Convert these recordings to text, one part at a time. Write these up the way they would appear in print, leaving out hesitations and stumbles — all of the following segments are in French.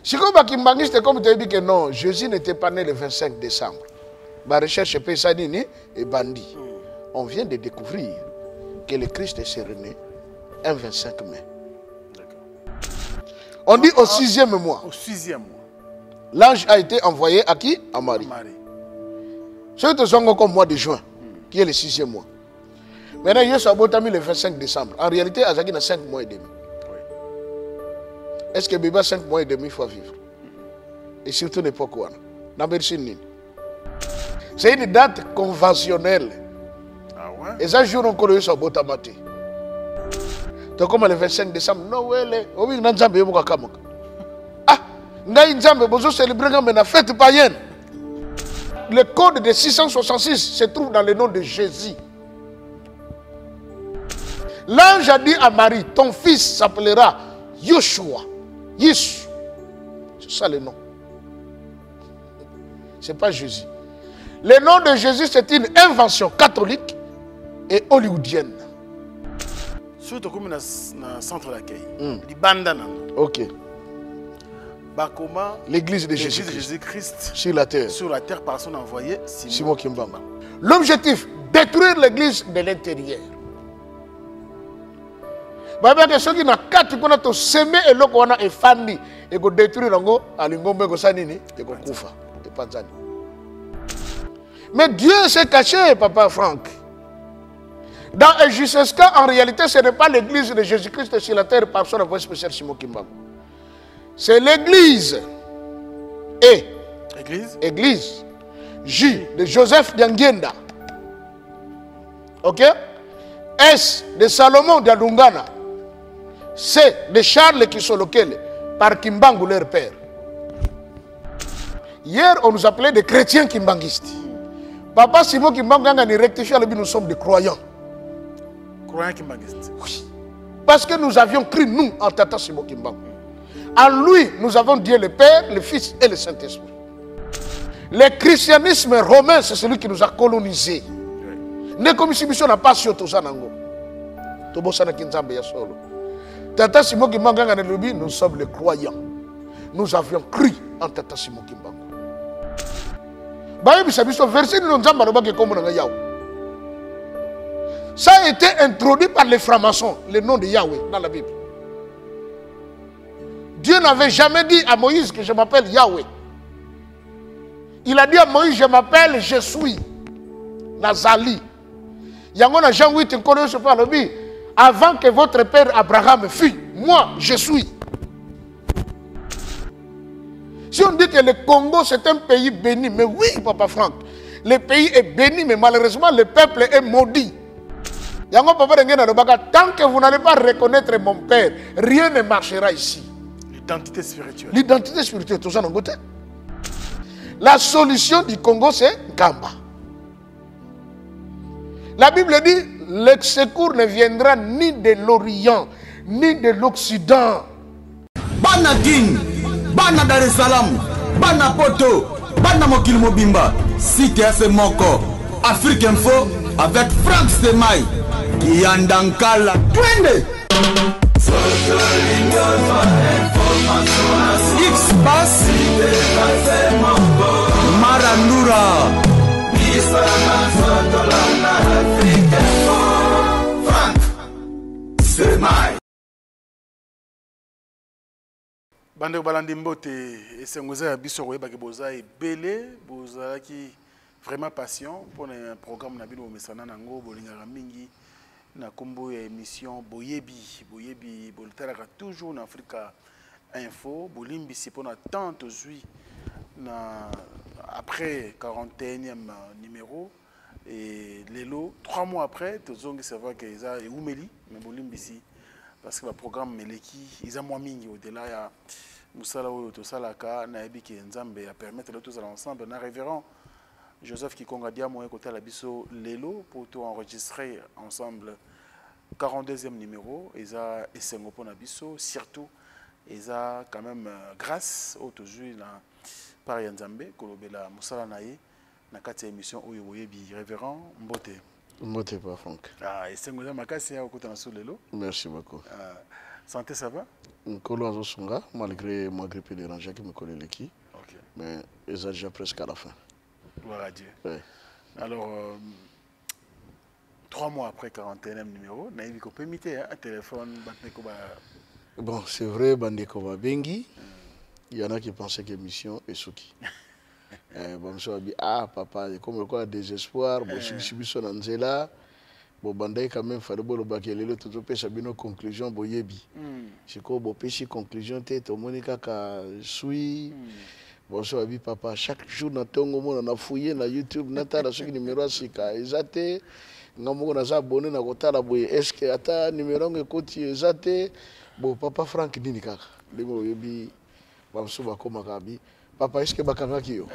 Si comme Bakimbangiste, comme tu as dit que non, Jésus n'était pas né le 25 décembre. Ma recherche Pessanini et Bandi. On vient de découvrir que le Christ est né un 25 mai. On dit au 6e mois. Au 6e mois. L'ange a été envoyé à qui? À Marie. C'est comme mois de juin, qui est le 6e mois. Maintenant, Yesu a mis le 25 décembre. En réalité, il a 5 mois et demi. Oui. Est-ce que bébé a 5 mois et demi, il faut vivre? Et surtout l'époque où c'est une date conventionnelle. Ah ouais? Et ça, jour, on connaît ça, Botamati. Donc, comme le 25 décembre, non, ouais, oui, on a ah, on a une célébrer la fête païenne. Le code de 666 se trouve dans le nom de Jésus. L'ange a dit à Marie, ton fils s'appellera Yoshua. Yeshua. C'est ça le nom. Ce n'est pas Jésus. Le nom de Jésus, c'est une invention catholique et hollywoodienne. Surtout comme dans le centre d'accueil. Les bandes. Ok. Bakoma, l'église de Jésus-Christ sur la terre par son envoyé Simon Kimbamba. L'objectif, détruire l'église de l'intérieur. Que ceux qui n'ont qu'à semer et l'eau qu'on a effandi et qu'on détruit l'ango, à l'ingombe et sanini et qu'on koufa et panzani. Mais Dieu s'est caché, Papa Franck. Dans Ejuseska, en réalité, ce n'est pas l'église de Jésus-Christ sur la terre par son envoyé spécial Simon Kimbamba. C'est l'église et église J de Joseph Diangenda. Ok? S de Salomon d'Adungana. C de Charles Kisolokele par Kimbangu leur père. Hier, on nous appelait des chrétiens kimbanguistes. Papa Simon Kimbangu a rectifié, nous sommes des croyants. Croyants kimbanguistes? Oui. Parce que nous avions cru, nous, en Tata Simon Kimbangu. En lui, nous avons Dieu le Père, le Fils et le Saint-Esprit. Le christianisme romain, c'est celui qui nous a colonisés. Ne comme si mission n'a pas sur tout ça. Tata Simon Kimbangu, nous sommes les croyants. Nous avions cru en Tata Simon Kimbangu. Ça a été introduit par les francs-maçons, le nom de Yahweh dans la Bible. Dieu n'avait jamais dit à Moïse que je m'appelle Yahweh. Il a dit à Moïse, je m'appelle, je suis. Nazali. Yangona Jean 8, avant que votre père Abraham fût, moi, je suis. Si on dit que le Congo, c'est un pays béni, mais oui, Papa Franck, le pays est béni, mais malheureusement, le peuple est maudit. Tant que vous n'allez pas reconnaître mon père, rien ne marchera ici. L'identité spirituelle. L'identité spirituelle, tout ça dans le côté. La solution du Congo, c'est Gamba. La Bible dit, le secours ne viendra ni de l'Orient, ni de l'Occident. Bana Guine, Bana Dar es Salaam, Bana Poto, Bana Mokil Mobimba, Cité FM Moko, Afrique Info, avec Franck Stemay, Yandankala, Twende. X-Bass Marandura Franck Stemay. Bande balandi mbote esengoza ya biso koyeba ke boza ebele boza ki vraiment passion pour un programme na bino mesana nango bolingaka mingi na kombo ya émission boyebi boltalaka toujours na Africa Info bolimbisi pour na tant aujourd'hui na après 41e numéro et lelo 3 mois après tozongi savoir que ça et umeli mais bolimbisi parce que le programme meleki ils ont moins mingi au-delà ya musala oyo tosalaka na yebi ke nzambe a permettre tous ensemble na révérend Joseph Kikonga Diamo côté la biso lelo pour tout enregistrer ensemble 42e numéro et ça esengo pona biso surtout et ça quand même grâce au toujours na par Nzambe kolobela musala naye na kati émission oyo boyebi révérend Mbote Mbote pas Franck. Ah esengo za makasi ya okota na solelo. Merci beaucoup. Santé, ça va? Nkolo Azosunga, malgré ma grippe dérangée qui me connaît l'équipe. Ok. Mais ils sont déjà presque à la fin. Gloire à Dieu. Ouais. Alors, 3 mois après 41e numéro, Naïvi peut imiter un téléphone. Bon, c'est vrai, Bandeko Bengi. Il y en a qui pensaient que l'émission est souki. Bon, je dit, ah, papa, comme quoi, désespoir, bon, si je suis en Anzela, bon, Bandai, quand même, fallait le baquer, tout le pêche, une conclusion, bon, yebi. C'est quoi, bon, pêche, conclusion, tête, au Monica, suit. Bon, je dit, papa, chaque jour, dans ton moment, on a fouillé dans YouTube, on a tada, ce qui numéro, c'est qu'à Ezate, on a abonné, on a kotala, bon, est-ce que, ata, numéro, on écoute, Ezate, bon, papa, Franck, Dinika, le mot, yebi, bon, je suis papa, est-ce que bakanga kio?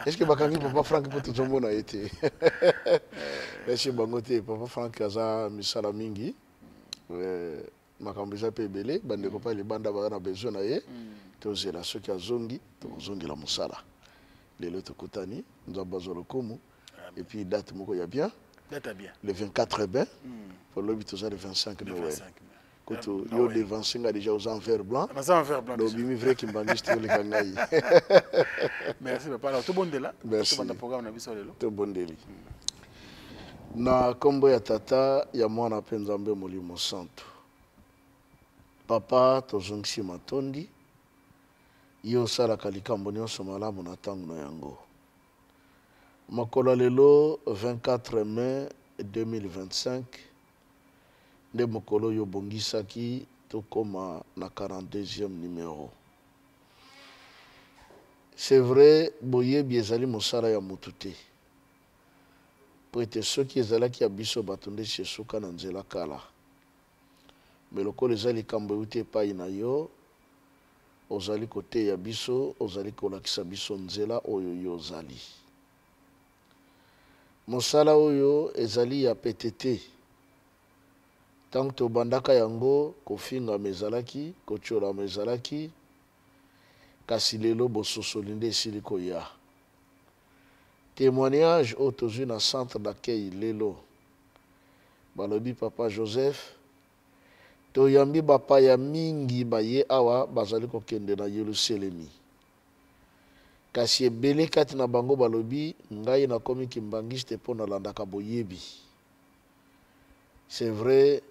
Est-ce que bakangi papa Franck pour tout le monde a été? Merci bangote papa Franck aza misala mingi. Makambiza pe belé, bande ko pa les banda ba na besoin na ye. Tozela soki azongi, tozongi la musala. Lelo tokutani, nza bazolo komu. Et puis date moko ya bien. Date bien. Le 24 bien. Pour le 25 Noël. Quand yo de 25 a déjà aux envers blancs. Aux envers blancs. Donc bimi vrai qui mbangiste les kangai. Merci papa. Alors tout bon de là. Merci. Tout bon programme na biso lelo. Tout bon deli. Na kombo ya tata ya mwana pe Nzambe Molimo Santo. Papa tozongisi matondi. Yo sala kalikambo nyonso malamu na tango na yango. Makolo lelo 24 mai 2025. Nde mokolo yo bongisaki tokoma na 42e numéro. C'est vrai, boyebi ezali mosala ya mutu te. Po ete soki ezalaki ya biso bato nde sesuka na nzela kala. Me lokolo ezali likambo euti epai na yo, ozali koteya biso, ozali kolakisa biso nzela oyo yo ozali. Mosala oyo ezali ya pete te. Tant tobandaka yango kofingama ezalaki, kotolama ezalaki, kasi lelo bososoli nde esili koya. Témoignage oyo tozwi na centre d'accueil lelo. Balobi papa Joseph, toyambi bapaya mingi baye awa bazali kokende na Yerusalemi. Kasi ebele kati na bango balobi, ngai nakomi kimbangiste mpo nalandaka boyebi. C'est vrai,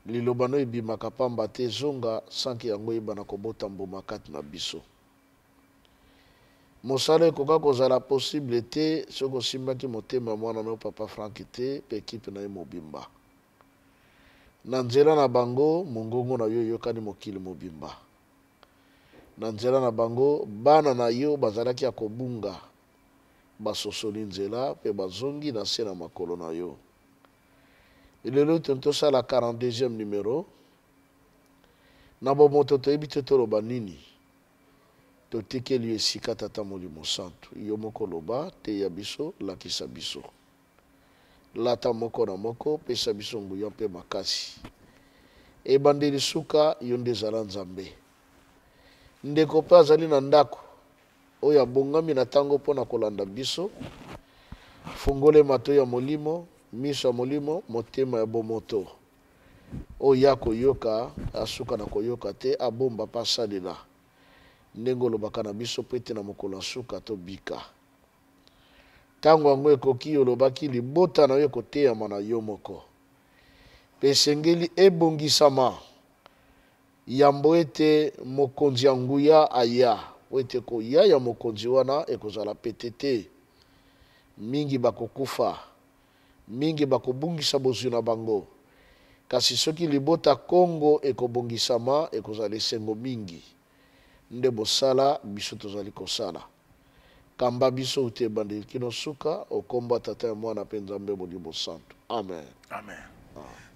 lilobano ebimaka pamba te zonga sanki yango ebana kobota mbuma kati na biso. Mosala ekoka kozala possible te soki osimbaki motema mwana na papa Franck te pe ekipe na ye mobimba. Na nzela na bango mongongo na yo yokani mokili mobimba. Na nzela na bango bana na yo bazalaki ya kobunga basosoli nzela pe bazongi na se na makolo na yo. Lelo tontosa la 42e numéro. Na bomoto toyebi te toloba nini. Totekeli esika tata Molimo Santo. Yo moko loba te ya biso lakisa biso. Lata moko na moko pesa biso nguya mpe makasi. Ebandeli suka yo nde ezala Nzambe. Ndeko mpe azali na ndako oyo abongami na ntango mpo na kolanda biso. Fungole mato ya molimo, miso ya molimo, motema ya bomoto. Oya koyoka, asuka na koyoka te, abomba pa salela. Ndengo lobaka na biso pete na mokolo suka to bika. Tango yango ekoki olobaki libota na yo koteyama na yo moko. Pesengeli ebongisama. Yambo ete mokonzi ya nguya aya. Ete koya ya mokonzi wana ekozala pete te. Mingi bakokufa. Mingi bakobungisa bozwi na bango. Kasi soki libota Kongo ekobongisama ekozala esengo mingi. Nde bosala biso tozali kosala. Kamba biso ute bandeli kino suka okomba tata ya mwana pe Nzambe Molimo Santo. Amen. Amen.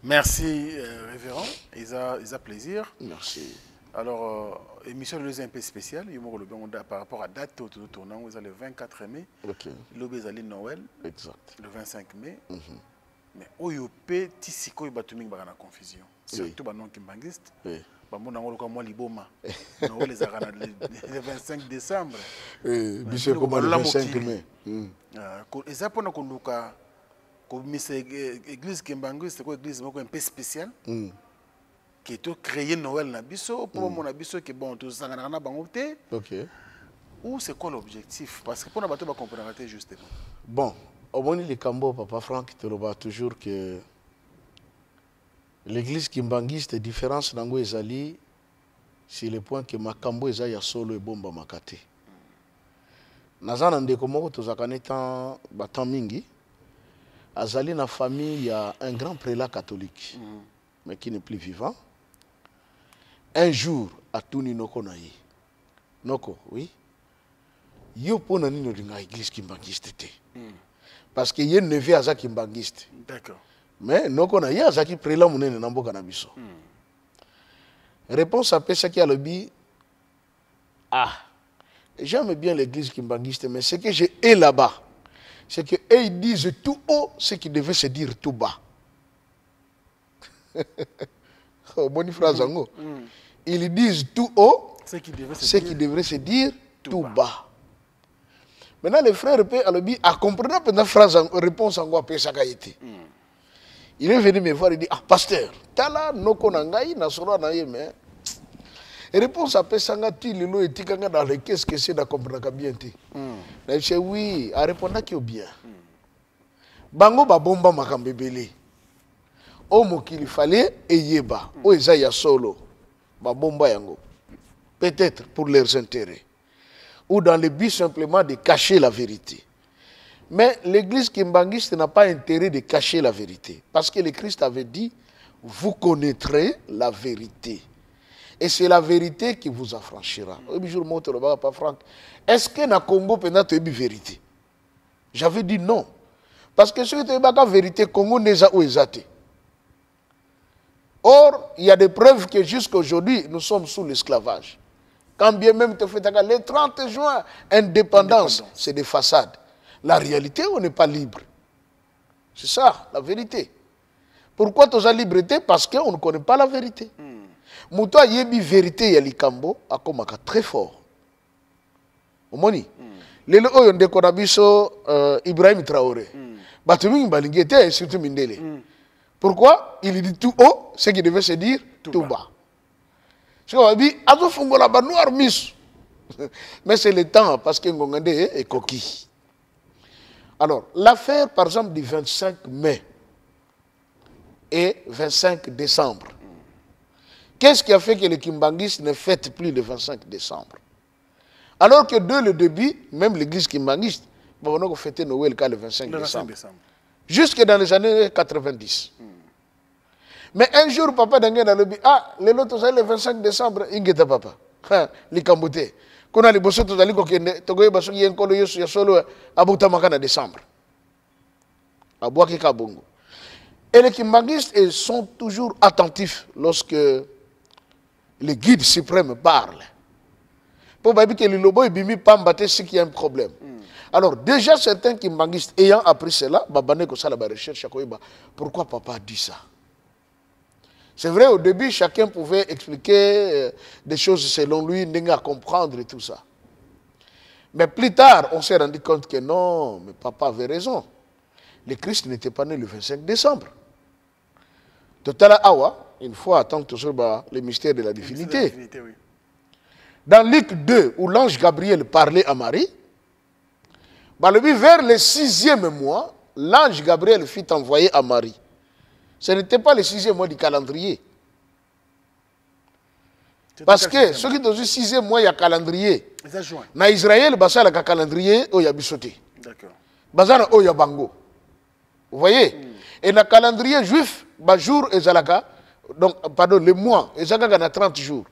Merci révérend, ils a plaisir. Merci. Alors émission de un peu spéciale, par rapport à date autour de tournant, vous avez le 24 mai. OK. Le Noël. Exact. Le 25 mai. Mais oyopé tisiko ibatuming bagana confusion. Surtout banon kimbangiste. Oui. Bamona ngolo moi liboma. Non les arana le 25 décembre. Biso comme le 25 mai. Et ça pour konduka ko mise église kimbangiste ko église moko un peu spéciale. que tu créer Noël na biso pour mon abiso que bon tout ça na bango te. OK. Ou c'est quoi l'objectif? Parce que pour na bato ba comprendre justement. Bon, au moins les cambo papa Franck te le bat toujours que l'église kimbangiste différence nango ezali c'est le point que makambo eza ya solo ebomba makate. Nazana ndeko moko tozakana tant batant mingi azali na famille ya un grand prélat catholique mais qui n'est plus vivant. Un jour atuni noko na ye. Noko, oui. Yo pona nino dinga église kimbangiste te. Parce que ye neveu aza kimbangiste. D'accord. Mais noko na ye azaki prélat munene na mboka na biso. Réponse à ça qui a le bi. Ah, j'aime bien l'église kimbangiste, mais ce que j'ai là-bas, c'est qu'ils disent tout haut ce qui devait se dire tout bas. Oh, bonne phrase, ils disent tout haut ce qui devrait se dire tout bas. Maintenant, les frères à comprendre la phrase, réponse en quoi ça a été. Il est venu me voir et dit, ah, pasteur, tala noko nangai nasoro na ye mais réponse à pesanga ti lelo etikanga dans les qu'est-ce que c'est da comprendre bien te. Na je oui, a répondre que bien. Bango ba bomba makambebele. O mokili fallait eyeba, o eza ya solo. Ba bomba yango. Peut-être pour leurs intérêts ou dans le but simplement de cacher la vérité. Mais l'église kimbangiste n'a pas intérêt de cacher la vérité. Parce que le Christ avait dit, vous connaîtrez la vérité. Et c'est la vérité qui vous affranchira. Est-ce que dans le Congo, tu as une vérité? J'avais dit non. Parce que si tu as une vérité, le Congo n'est pas où exact. Or, il y a des preuves que jusqu'à aujourd'hui, nous sommes sous l'esclavage. Quand bien même tu fais le 30 juin, indépendance, c'est des façades. La réalité, on n'est pas libre. C'est ça, la vérité. Pourquoi tu as liberté? Parce qu'on ne connaît pas la vérité. Mouto a yebi vérité ya likambo akomaka très fort. Omoni. Lelo oyo ndeko na biso Ibrahim Traoré. Batumingi balingete surtout Mindele. Pourquoi? Il dit tout haut ce qui devait se dire tout bas. Je vais dire azo fungola ba noir mis. Mais c'est le temps parce que Ngongande est coquille. Alors, l'affaire, par exemple, du 25 mai et 25 décembre, qu'est-ce qui a fait que les kimbangistes ne fêtent plus le 25 décembre? Alors que dès le début, même l'église kimbangiste, on a fêté Noël le 25 décembre. Jusque dans les années 90. Mais un jour, papa d'Angue dans le but, ah, les lotos le 25 décembre, ingeta papa. Les Camboté. Quand on a les bossos, on a les coquines, Togoye Basso, y a un colo, y a solo, à Boutamakana décembre. À Boakika Bongo. Et les kimbangistes sont toujours attentifs lorsque le guide suprême parle. Pour que le lobo est bimi pas mbaté, c'est qu'il y a un problème. Alors, déjà, certains kimbangistes ayant appris cela, babane ko sala ba recherche, pourquoi papa a dit ça? C'est vrai, au début, chacun pouvait expliquer des choses selon lui, à comprendre et tout ça. Mais plus tard, on s'est rendu compte que non, mais papa avait raison. Le Christ n'était pas né le 25 décembre. Total Awa, une fois, attendre toujours le mystère de la divinité. Oui. Dans Luc 2, où l'ange Gabriel parlait à Marie, vers le 6e mois, l'ange Gabriel fut envoyé à Marie. Ce n'était pas le 6e mois du calendrier. Parce que ceux qui ont le 6e mois, il y a calendrier. Dans Israël, il y a un calendrier où il y a bisoté. D'accord. Il y a un bango. Vous voyez? Et dans le calendrier juif, le jour est donc, pardon, le mois, il y a 30 jours.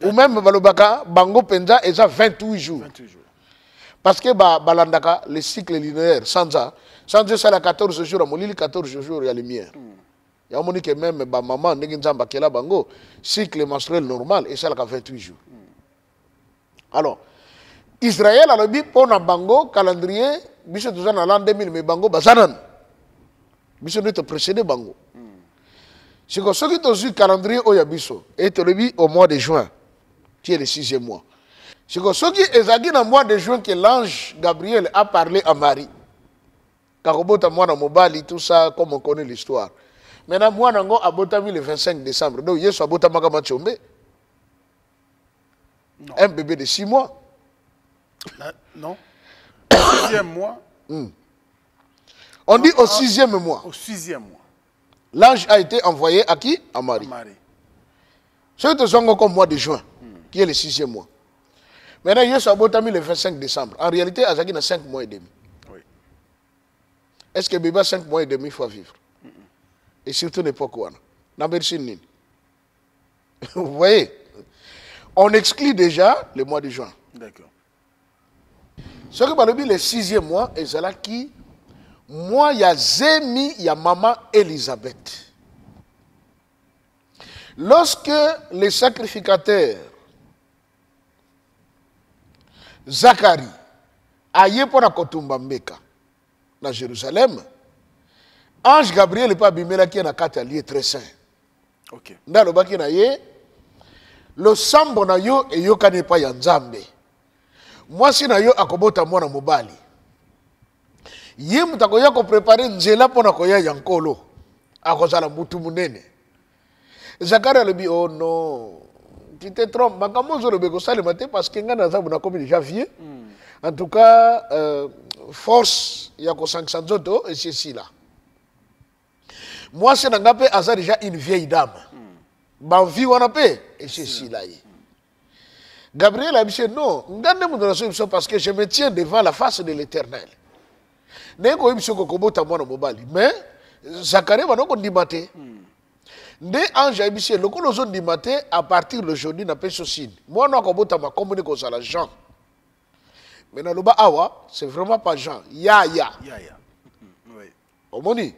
Ou même le bango penza est 28 jours. 28 jours. Parce que le cycle linéaire, sans ça, c'est 14 jours, à 14 jours, il y a lumière. Il y a un moment que même maman, bango, cycle menstruel normal, et ça, 28 jours. Alors, Israël a le dit pour un bango, calendrier, biso tout ça dans l'an 2000, mais bango, basanan. Biso n'est précédé bango. C'est que ceux qui ont eu le calendrier, au yabiso, et te le dit au mois de juin, qui est le 6e mois. C'est que ceux qui ont dans le mois de juin que l'ange Gabriel a parlé à Marie. Karobota mwana mobali, tout ça, comme on connaît l'histoire. Maintenant, moi, nango abotami le 25 décembre. Donc, Yesu abotama kama Tchombe. Un bébé de 6 mois. Non. Au 6e mois. On dit au 6e mois. Au 6e mois. L'ange a été envoyé à qui? À Marie. C'est comme mois de juin, qui est le 6e mois. Maintenant, Yesu abotami le 25 décembre. En réalité, Azaki a 5 mois et demi. Oui. Est-ce que le bébé a 5 mois et demi, il faut vivre? Et surtout l'époque où on a. Vous voyez? On exclut déjà le mois de juin. D'accord. Ce que je dis, le 6e mois, et c'est là qui, moi, il y a Zemi, il y a maman Elisabeth. Lorsque les sacrificateurs, Zacharie, aillé pour la Kotumba Meka, dans Jérusalem, Ange Gabriel n'est pas abîmé qui est dans 4 alliés très saint. Ok. Dans le baki na ye, le sambo na yo et yo kane pa ya nzambe. Moi si na yo akobota mwana mobali. Ye mutakoya ko préparer nzela pona koya yankolo. Akozala mutu munene. Zacharie le dit oh non. Tu te trompes, makambo zo le beko sale matin parce que ngana za buna komi déjà vieux. En tout cas, force ya ko 500 zoto et c'est là. Moi, c'est déjà une vieille dame. Ma vie, on a paix. Et c'est si là. Gabriel a dit non, parce que je me tiens devant la face de l'Éternel. Mais Zacharie va nous dire Nde ange a dit le coloson dit matin à partir de aujourd'hui n'a pas ceci. Moi, non, ma communique aux gens. Mais dans le bas, c'est vraiment pas Jean. Yaya. Oui. Au moni.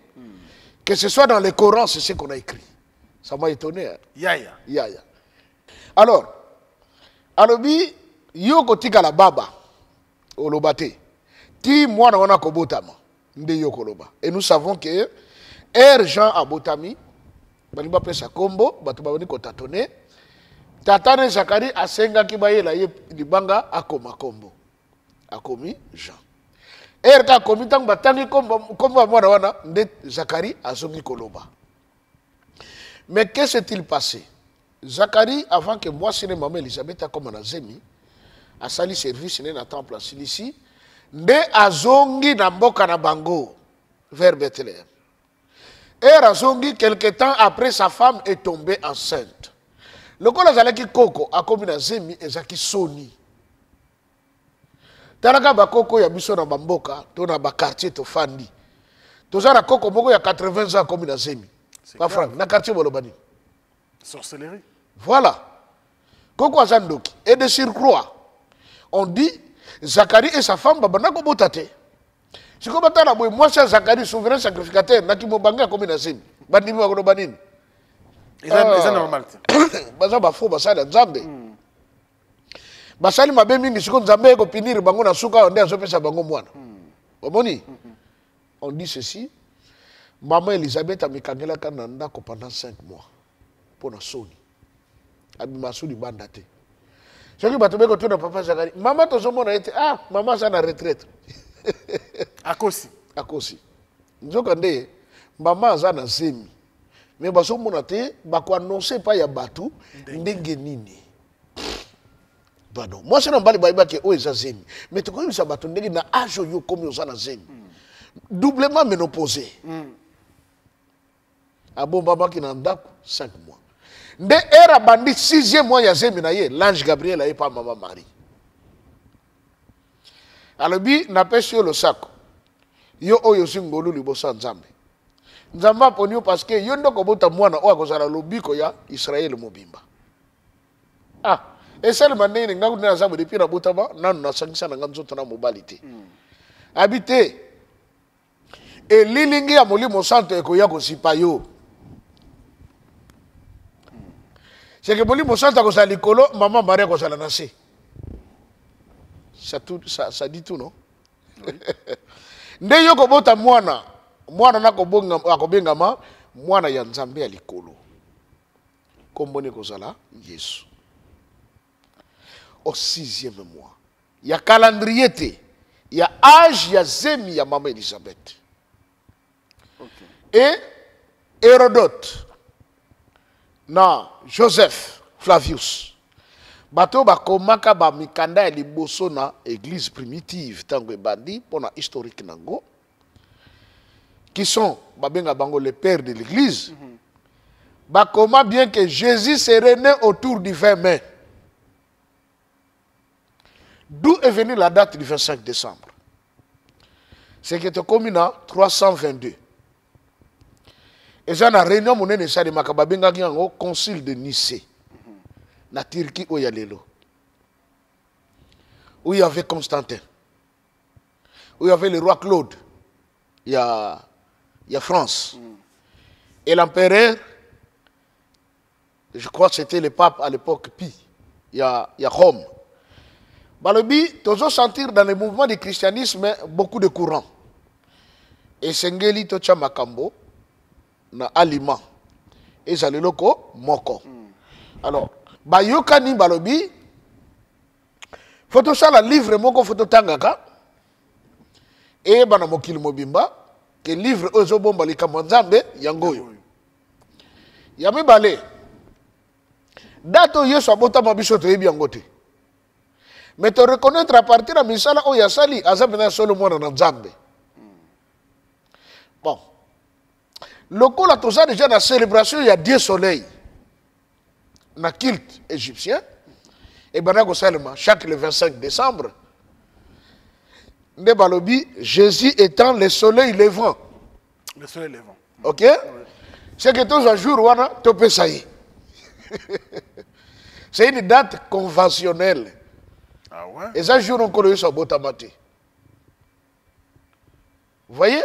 Que ce soit dans le Coran, c'est ce qu'on a écrit. Ça m'a étonné. Hein? Yaya. Alors, alobi, yo kotika la baba, olobate, ti mwana wana kobotama, nde yo koloba. Et nous savons que, Jean abotami, bani ba pesa kombo, batu ba bani kotatone, tatane Zacharie asenga kibaye la ye libanga akoma kombo. Akomi Jean. Ka komi tang batangi kombo mwana wana nde Zacharie azongi koloba. Mais qu'est-ce s'est-il passé? Zacharie, avant que moi, c'est maman Elisabeth, a comme un azemi, a sali service dans le temple à Cilicie, nde azongi na mboka na bango vers Bethléem. Et azongi, quelque temps après, sa femme est tombée enceinte. Le kolo zalaki koko a comme un azemi et zaki soni. Talaka bakoko ya biso na bamboka, to na ba quartier to fandi. To za na koko moko ya 80 ans comme na zemi. Pas franc, na quartier bolobani. Sorcellerie. Voilà. Koko azandoki. Et de surcroît, on dit Zacharie et sa femme babana ko botate. Si ko batala boy moi c'est Zacharie souverain sacrificateur na ki mobanga comme na zemi. Bandimi wa ko banini. C'est normal. Baza ba fo basala nzambe. Basali mabe mingi siko nzambe ko pinir bango na suka onde azopesa bango mwana. Omoni? On dit ceci. Maman Elisabeth a mikangela kananda ko pendant 5 mois. Pour na soni. Abima soni bandate. Ce qui va tomber quand on a papa Zacharie. Maman to zomo na été maman ça na retraite. Akosi. Nzoka nde maman za na zemi. Mais baso mona te ba ko annoncer pas ya batu ndenge nini. Pardon. Moi, c'est un bali baïba qui est zemi. Mais tu connais ça, tu n'es pas âge yo comme yo na zemi. Doublement ménopausé. A bon baba qui n'a 5 mois. Nde era bandi 6e mois ya zemi na ye, l'ange Gabriel a pas maman Marie. Alors bi na pêche le sac. Yo oyo singolu libosa nzambe. Nzamba ponyo parce que yo ndoko bota mwana o akozala lobiko ya Israël mobimba. Et seulement nene nga kuna zabu depuis na botama nanu na sangisa na nganzoto na mobilité. Habité et lilingi ya molimo santo ekoya ko sipayo. C'est que molimo santo ko sali kolo maman Maria ko sala nase. Ça dit tout non? Oui. Nde yo ko bota mwana na ko bonga akobengama mwana ya Nzambe ya likolo. Kombone ko sala Yesu. Au 6e mois. Il y a calendrier, il y a âge, il y a zemi, il y a maman Elisabeth. Okay. Et Hérodote, na Joseph Flavius, bato bakomaka ba mikanda ya liboso na église primitive tango ebandi pona historique nango, qui sont babenga bango les pères de l'église. Bakoma bien que Jésus serait né autour du 20 mai. D'où est venue la date du 25 décembre? C'est que tu as commis en 322. Et j'ai une réunion monnaie de Makababenga qui au concile de Nicée, na Turquie où il y a l'élo, où il y avait Constantin, où il y avait le roi Claude, il y a France, et l'empereur, je crois que c'était le pape à l'époque Pi, il y a Rome. Balobi, toujours sentir dans le mouvement du christianisme beaucoup de courants. Et Sengeli Tocha Makambo, na aliment. Et Zaliloko Moko. Alors, Bayokani Balobi, photo ça la livre Moko photo Tangaka, et Banamokil Mobimba, que livre Ozobomba Likamanzambe, Yangoyo. Yami Balé, dato Yesu Abota Mabisoto Ebiangote. Mais te reconnaître à partir de Misala Oyasali, Azabena Solomon en Nzambe. Bon. Le coup, là, tout ça, déjà, dans la célébration, il y a 10 soleils. Dans le culte égyptien. Et bien, chaque le 25 décembre, Ndebalobi, Jésus étant le soleil levant. Le soleil levant. Ok? C'est que tous les jours, on a topé ça y est. C'est une date conventionnelle. Ah ouais? Et ça, jour, on connaît ça, Botamati. Vous voyez?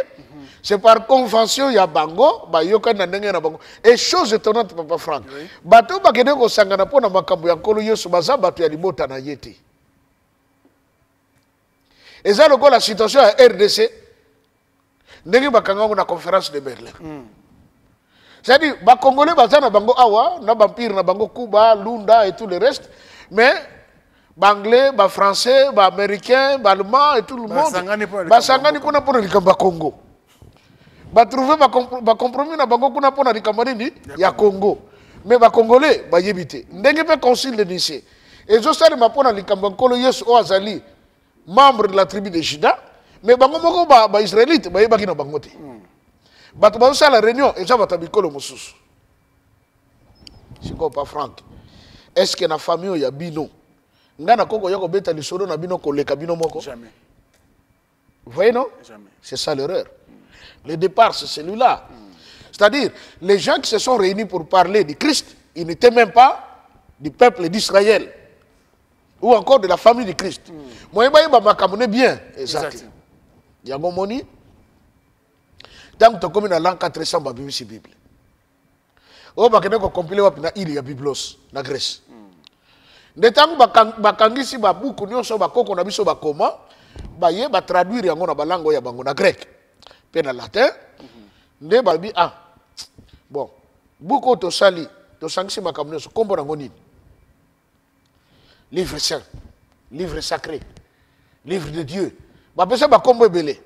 C'est par convention, il y a Bango, Bayoka, Nanenge, Bango. Et chose étonnante, Papa Franck. Bato, Bakedeko, Sanganapo, Namakambu, Yankolo, Yosu, Baza, Batu, Yalibota, Nayeti. Et ça, le coup, la situation à RDC, Nengi Bakanga, on a conférence de Berlin. C'est-à-dire, les Congolais, Bazana, Bango, Awa, Nabampire, Nabango, Kuba, Lunda et tout le reste. Mais, Anglais, Français, Américains, Allemands et tout le monde. Basangani kuna pona likamba Congo. Trouver compromis na bango kuna pona likamba nini ya Congo. Mais Congolais bayebite. Ndenge pe concile de Nicée. Et Josali mapona likamba nkolo Yesu Oazali, membre de la tribu de Juda, mais bango moko ba Israélite bayebaki na bango te. Bato ba la réunion et ça bata bikolo mosusu. Siko pas Franck. Est-ce que na famille ya bino Ngana koko yoko beta lisoro na bino koleka bino moko? Jamais. Vous voyez, non? Jamais. C'est ça l'erreur. Le départ, c'est celui-là. C'est-à-dire, les gens qui se sont réunis pour parler du Christ, ils n'étaient même pas du peuple d'Israël. Ou encore de la famille du Christ. Moi, je connais bien. Exact. Yagomoni. Tant que tu as dans l'an 400, tu as vu la Bible. Oh, tu as compilé la Biblos, la Grèce. De temps bakangisi babuku nyonso bakoko na biso bakoma baye ba traduire yango na balango ya bango na grec pe na latin nde babi bon buku to sali to sangisi makambo nyonso kombo nango nini livre saint, livre sacré, livre de Dieu bapesa bakombo ebele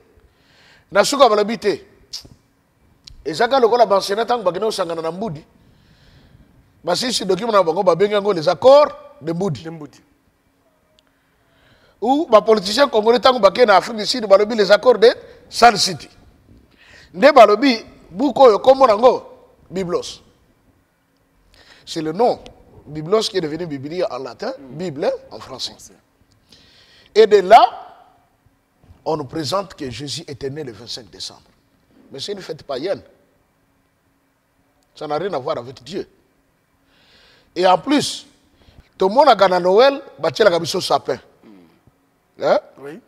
na suka balobi te ezaka lokola bansena ntango bakende osangana na mbudi basisi document na bango babengi yango les accords de Moudi. Ou les politiciens congolais tant que en Afrique du Sud balobi les accords de Sun City. Nde balobi buko yo kombo nango Biblos. C'est le nom Biblos qui est devenu Biblia en latin, Bible en français. Et de là, on nous présente que Jésus était né le 25 décembre. Mais c'est une fête païenne. Ça n'a rien à voir avec Dieu. Et en plus, tout le monde a gagné Noël, bâti la gabisso sapin. Hein? Oui.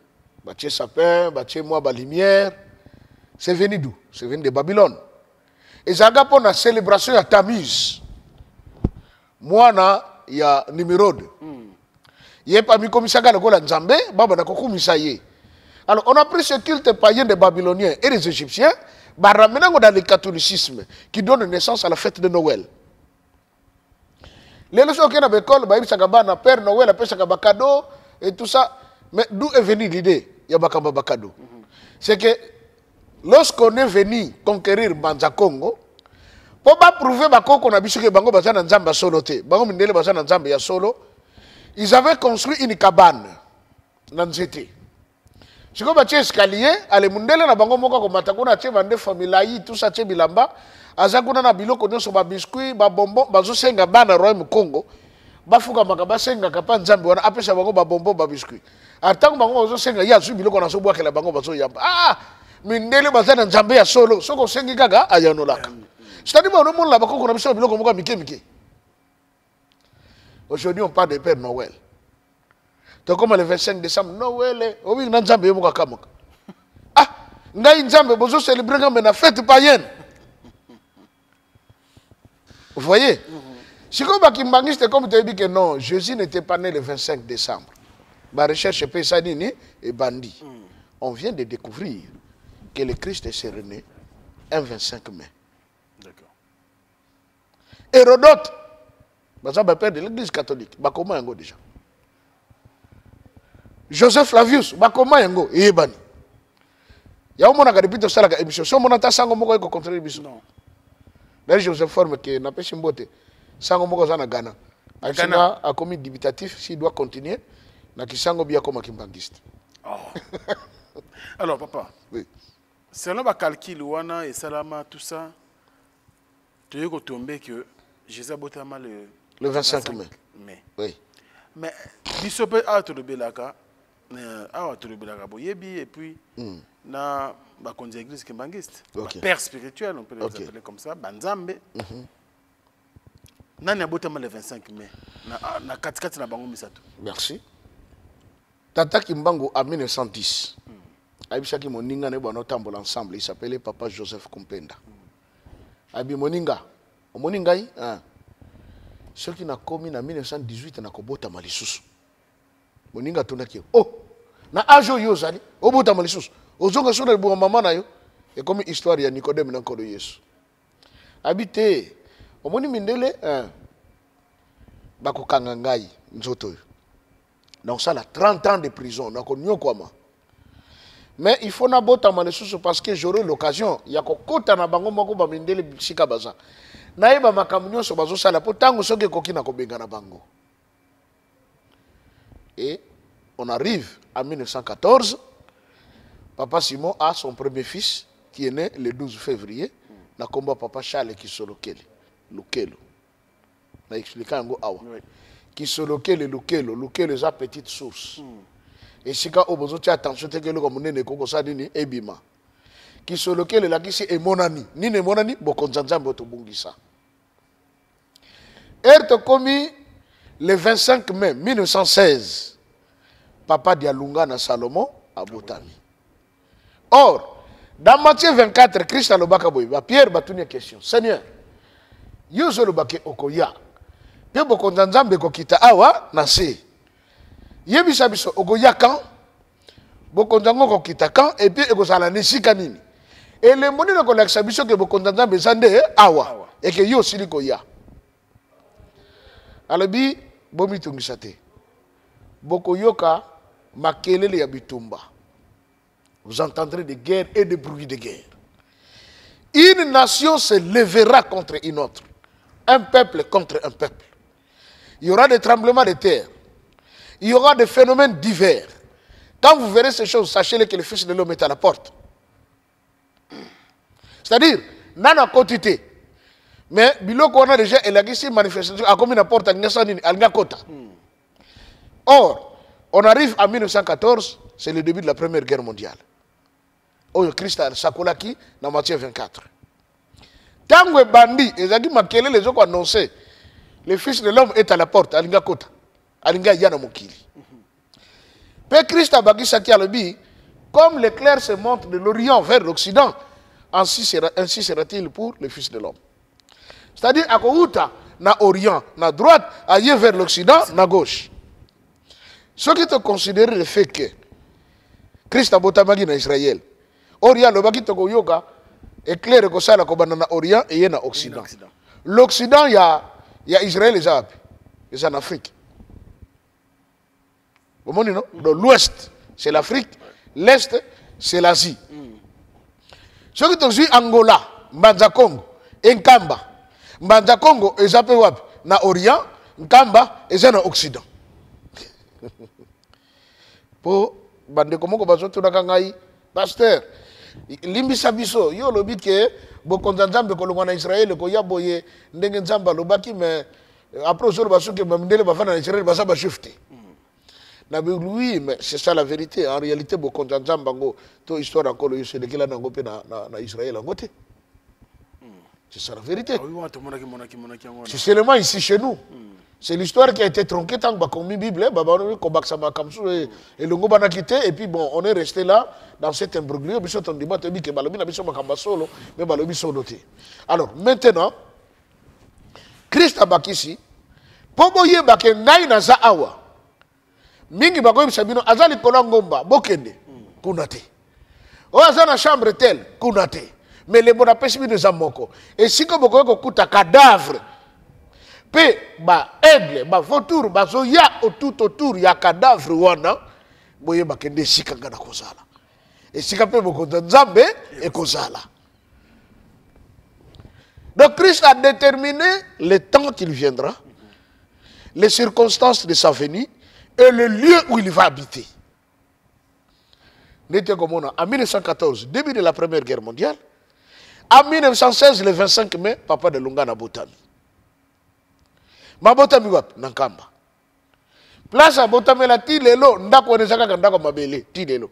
Bâti sapin, bâti moi la lumière. C'est venu d'où? C'est venu de Babylone. Et ça a pour la célébration à Tammuz. Moi, il y a Nimrod. Il n'y a pas mis comme ça à la Nzambe, Baba n'a pas mis. Alors, on a pris ce culte païen des Babyloniens et des Égyptiens, ramenant dans le catholicisme, qui donne naissance à la fête de Noël. Les leçons qui sont à l'école, le Père Noël appelle ça un cadeau et tout ça. Mais d'où est venue l'idée? Il y a un cadeau. C'est que lorsqu'on est venu conquérir Banza Congo, Pour pas prouver qu'on a biso que bango baza na nzambe solo te. Bango mindele baza na nzambe ya solo. Ils avaient construit une cabane dans nzete. Si ko ba tie escalier, ale mundele na bango moko ko matakuna tie bande famille tout ça tie bilamba. Azakuna na biloko nyonso ba biscuit, ba bonbon, bazo senga bana royaume Congo. Bafuka makaba senga kapa nzambe wana apesa bango ba bonbon ba biscuit. Atango bango bazo senga ya zu biloko na so bwakela bango bazo yamba. Ah! Mindele baza na nzambe ya solo. Soko sengi kaka ayanolaka. C'est-à-dire que nous avons aujourd'hui, on parle de Père Noël. Donc, comme le 25 décembre, Noël, oui, nous avons ah, nous avons célébrer la fête païenne. Vous voyez? Si vous avez dit comme tu as dit que non, Jésus n'était pas né le 25 décembre. Ma recherche Pessanini et Bandi. On vient de découvrir que le Christ est né un 25 mai. Hérodote, le père de l'église catholique, comment est déjà? Joseph Flavius, comment est Ebani? Il y a un moment où il y a une émission. Si on a un sango moko ko contre l'émission. Non. Là Joseph forme que n'a pas chimbote. Sango moko za na Ghana. Ghana a commis dubitatif s'il doit continuer na kisango bia comme kimbangiste. Oh. Alors papa. Oui. Selon ba calcul wana et salama tout ça, tu es tombé que Jésus a botama le 25 mai. Oui. Mais bisope a to le belaka a to le belaka boyebi et puis na ba konzi église kimbangiste. Père spirituel on peut les appeler comme ça, banzambe. Nani a botama le 25 mai na katikati na bango misato. Merci. Tata Kimbangu en 1910. Aibisaki moninga ne bwana tambola ensemble, il s'appelait Papa Joseph Kumpenda. Abi moninga Omoningai, ce qui n'a commis en 1918 na kobota malisusu. Moninga tonaki. Oh, na ajo yo zali, obota malisusu. Ozonga sura bo mama na yo. Et comme histoire ya Nicodème na kodo Yesu. Habité, omoni mindele bako kangangai nzoto yo. Donc ça la 30 ans de prison, na ko nyokwama. Mais il faut na bota malisusu parce que j'aurai l'occasion ya ko kota na bango moko ba mindele sika baza. Naïba makamunyo so bazo sala po tango soke koki na kobenga na bango. Et on arrive en 1914. Papa Simon a son premier fils qui est né le 12 février. Na komba papa Charles Kisolokele. Lukelo. Na expliqué ngo awa. Kisolokele Lukelo, Lukelo est petite source. Et si ka obozo ti attention te ke lo comme nene koko sa dini ebima. Kisolokele la kisi emonani ni ne monani bokonzanzambe otobungisa. Erto komi le 25 mai 1916 papa Dialunga na Salomon à Botami. Or dans Matthieu 24 Christ alobaka boy ba Pierre batuni question Seigneur yozo lobake okoya pe bokonzanzambe kokita awa na se yebisa biso okoya quand bokonzango kokita quand et puis ekozala nesika nini. Et le monde de collection biso que bokonzanza bezande awa et que yo siliko ya. Alobi bomi tungisate. Boko yoka makelele ya bitumba. Vous entendrez des guerres et des bruits de guerre. Une nation se lèvera contre une autre. Un peuple contre un peuple. Il y aura des tremblements de terre. Il y aura des phénomènes divers. Quand vous verrez ces choses, sachez que le Fils de l'homme est à la porte. C'est-à-dire, nana quantité. Mais biloko on a déjà élargi manifestation à comme une porte à Ngakota. Or, on arrive en 1914, c'est le début de la Première Guerre mondiale. Oh, Christ a sakolaki dans Matthieu 24. Tango bandi, ezaki makele les autres annoncé, le Fils de l'homme est à la porte, à Ngakota, à Ngayana Mokili. Puis Christ a bagisaki alobi, comme l'éclair se monte de l'Orient vers l'Occident, ainsi sera-t-il pour le Fils de l'homme. C'est-à-dire, à Kouta, na Orient, na droite, ailleurs vers l'Occident, na gauche. Ce qui te considère le fait que Christ a botamagi na Israël. Orient, le baki to yoga, éclair que ça la kobana na Orient et na Occident. L'Occident, il y a Israël et Zab. C'est en Afrique. Vous comprenez, non? Dans l'ouest, c'est l'Afrique. L'est, c'est l'Asie. Ce qui te dit Angola, Mbanza Congo, Nkamba, Mbanda Congo eza pe wapi na Orient, Nkamba eza na Occident. Po bande komoko bazoto na kangai pasteur limbisa biso yo lobi ke bokonza nzambe kolongwa na Israël ko ya boye ndenge nzamba lobaki mais après aujourd'hui basuke bamndele bafana na Israël basa ba shifté. Na oui mais c'est ça la vérité en réalité bokonza nzamba ngo to histoire encore yo selekela nango pe na Israël ngote. C'est ça la vérité. C'est seulement ici chez nous. C'est l'histoire qui a été tronquée tant que comme Bible, et le Ngoba a quitté, et puis bon, on est resté là, dans cet imbroglio, alors, maintenant, Christ a bakisi, Poboye Bakengai na Zaawa, Mingi Bakoy Sabino, Azali Kolangomba, Bokende, Kunate. O Azana chambre telle, Kunate. Mais les Bonapestes de Zamoko. Et si comme Boko Kuta cadavre, pe ba aigle ba vautour ba zoya tout autour ya cadavre wana boye bakende sika ngana kozala et sika pe boko nzambe et kozala. Donc Christ a déterminé le temps qu'il viendra, les circonstances de sa venue et le lieu où il va habiter. N'était comme on a en 1914, début de la Première Guerre mondiale, en 1916 le 25 mai, papa de Lungana Botami. Mabotami wapi Nankamba. Place à Botamela ti lelo ndako nezaka ndako mabele ti lelo.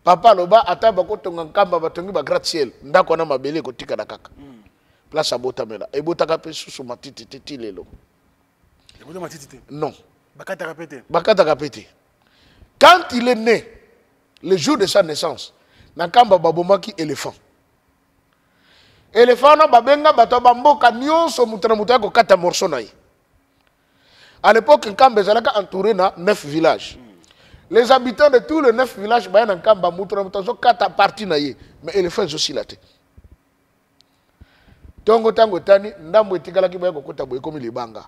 Papa loba ataba ko tonga Nkamba batongi ba gratte-ciel ndako na mabele ko tika na kaka. Place à Botamela e botaka pe susu matiti ti lelo. E botama matiti? Non. Bakata kapete. Bakata kapete. Quand il est né, le jour de sa naissance, Nankamba babomaki éléphant. Éléphant na babenga bato bamboka nyonso mutana mutana ko kata morceau na ye. À l'époque Nkamba ezalaka entouré na 9 villages. Les habitants de tous les 9 villages ba na Nkamba mutana mutana so kata partie na ye, mais éléphant aussi la te. Tongo tango tani ndambo etikala ki ba ko kota boye komi libanga.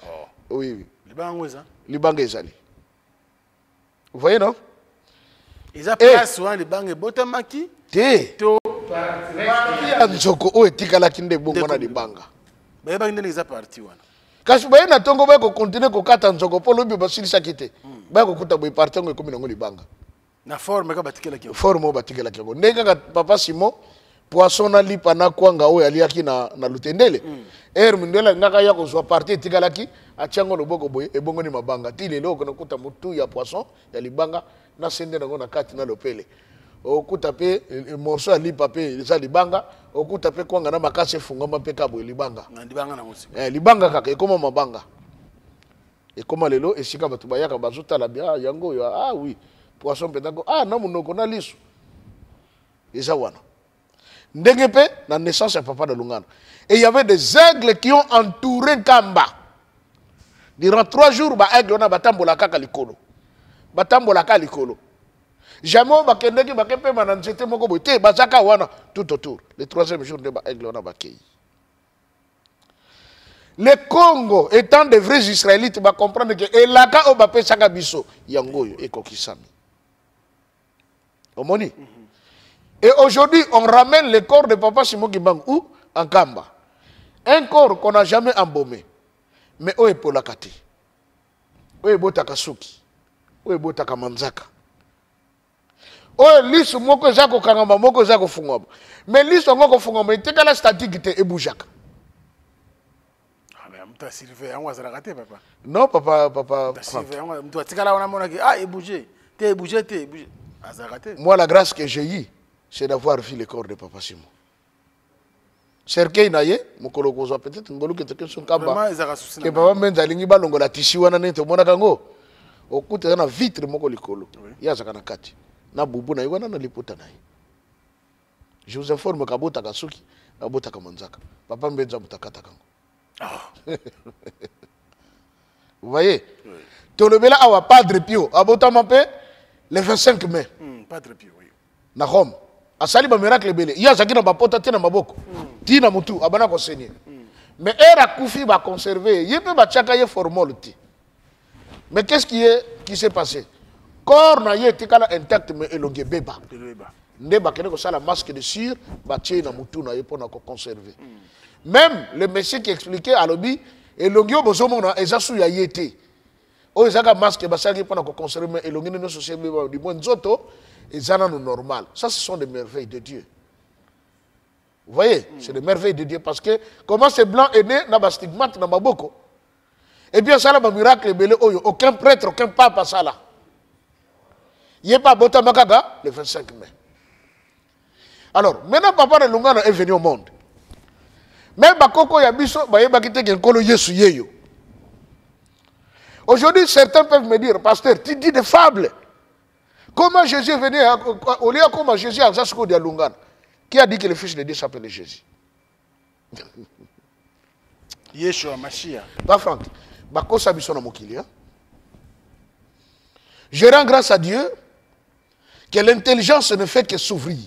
Oh. Oui oui. Libanga eza? Libanga ezali. Vous voyez non? Eza place wa libanga botamaki te. To Nzoko o etikala kinde bongo na libanga. Ba yeba ndene eza parti wana. Kasi ba na tongo ba ko continuer ko kata nzoko polo bi basilisa kite. Ba ko kuta boy parti ngo ekomi nango libanga. Na forme ka batikela ki. Forme o batikela ki. Ndenga ka papa Simon poisson na lipa na kwanga o aliaki na lutendele. Mindela ngaka ya ko zwa parti etikala ki achango loboko boy ebongo ni mabanga. Ti lelo ko na kuta mutu ya poisson ya libanga na sende nango na kati na lopele. Okuta pe morceau ali papé eza libanga okuta pe kwanga na makase fungama pe kabo libanga na libanga na musi libanga kaka ekoma mabanga ekoma lelo esika bato bayaka bazuta la bia yango yo ah oui poisson pedako ah na munoko na lisu eza wana ndenge pe na naissance ya papa de Lungana et il y avait des aigles qui ont entouré Nkamba durant 3 jours ba aigle na batambola kaka likolo jamais bakendeki bakepe na nzete moko bote bazaka wana tout autour le 3e jour de ba aigle wana bakei. Le Congo étant de vrais Israélites va comprendre que elaka o bapé saka biso yangoyo ekokisami. Omoni. Et aujourd'hui on ramène le corps de papa Simon Kimbangu où en Nkamba. Un corps qu'on n'a jamais embaumé. Mais o epolakati. O ebotaka suki. O ebotaka manzaka. Oh, lisu moko zako kangamba moko zako fungoma. Mais lisu ngoko fungoma itekala statique te ebujaka. Ah mais mta Sylvain yango azalaka te papa. Non papa. Sylvain yango mtu atikala wana mona ki ah ebouger. Te ebouger. Azalaka te. Moi la grâce que j'ai eu c'est d'avoir vu le corps de papa Simon. Serkei naye mokolo kozwa peut-être ngolu ke teke son kamba. Vraiment ezaka souci na. Ke papa menza lingi balongola tisi wana nete mona kango. Okuta na vitre moko likolo. Yazaka na kati. Na bubu na ywana na lipota na ye. Je vous informe kabota kasuki, kabota kamanzaka. Papa mbenza mutakata kango. Ah. Vous voyez? Oui. Tolobela awa Padre Pio, abota mape le 25 mai. Padre Pio, oui. Na Rome. Asali ba miracle belé. Ya zakina ba pota tina maboko. Tina mutu abana ko senye. Mais era kufi ba conserver, yebe ba chaka ye formol ti. Mais qu'est-ce qui s'est passé? Corps na ye tikala intact mais elonge beba. nde bakende kosala masque de cire batie na mutu na ye mpona koconserve. Même le monsieur qui expliquait à l'obi elongi oyo bozomona eza su ya ye te oyo ezaka masque basalaki mpona koconserve mais elongi nde nyonso se du moins nzoto eza nano normal. Ça ce sont des merveilles de Dieu. Vous voyez, c'est des merveilles de Dieu parce que comment ce blanc est né na ba stigmate na maboko. Et bien ça là ba miracle belé oyo aucun prêtre aucun pape a ça là. Il est pas bota makaga le 25 mai. Alors, maintenant papa de Lungana est venu au monde. Mais bakoko ya biso ba yeba kite ke nkolo Yesu yeyo. Aujourd'hui, certains peuvent me dire pasteur, tu dis des fables. Comment Jésus est venu au lieu comment Jésus a Zasko de Lungana? Qui a dit que le fils de Dieu s'appelle Jésus? Yeshua Mashiach. Pas Franck. Bakosa biso na mokili. Je rends grâce à Dieu que l'intelligence ne fait que s'ouvrir.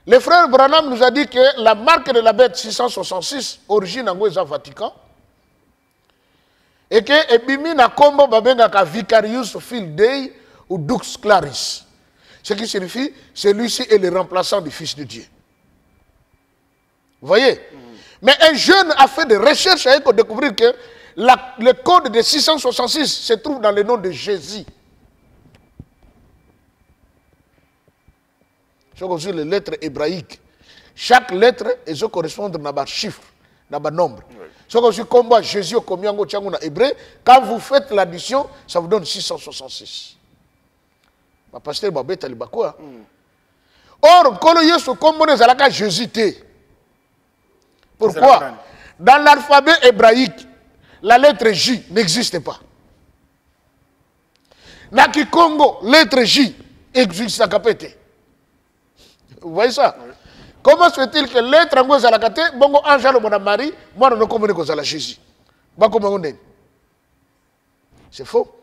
Le frère Branham nous a dit que la marque de la bête 666, origine en Vatican, et que Ebimi na kombo babengaka Vicarius Fildei ou Dux Claris. Ce qui signifie, celui-ci est le remplaçant du Fils de Dieu. Vous voyez? Mais un jeune a fait des recherches pour découvrir que le code de 666 se trouve dans le nom de Jésus. C'est comme les lettres hébraïques. Chaque lettre est correspondre à un chiffre, à un nombre. C'est comme si combat Jésus au Komiango Tchango na hébreu, quand vous faites l'addition, ça vous donne 666. Ma pasteur Babet Alibakoua. Or, quand Yesu combat Zalaka Jésus té. Pourquoi? Dans l'alphabet hébraïque, la lettre J n'existe pas. Naki Congo, lettre J existe à Kapete. Vous voyez ça? Oui. Comment se fait-il que lettre Ango Zalakate, Bongo Angelo Bonamari, moi non comme Kozala Jésus? C'est faux.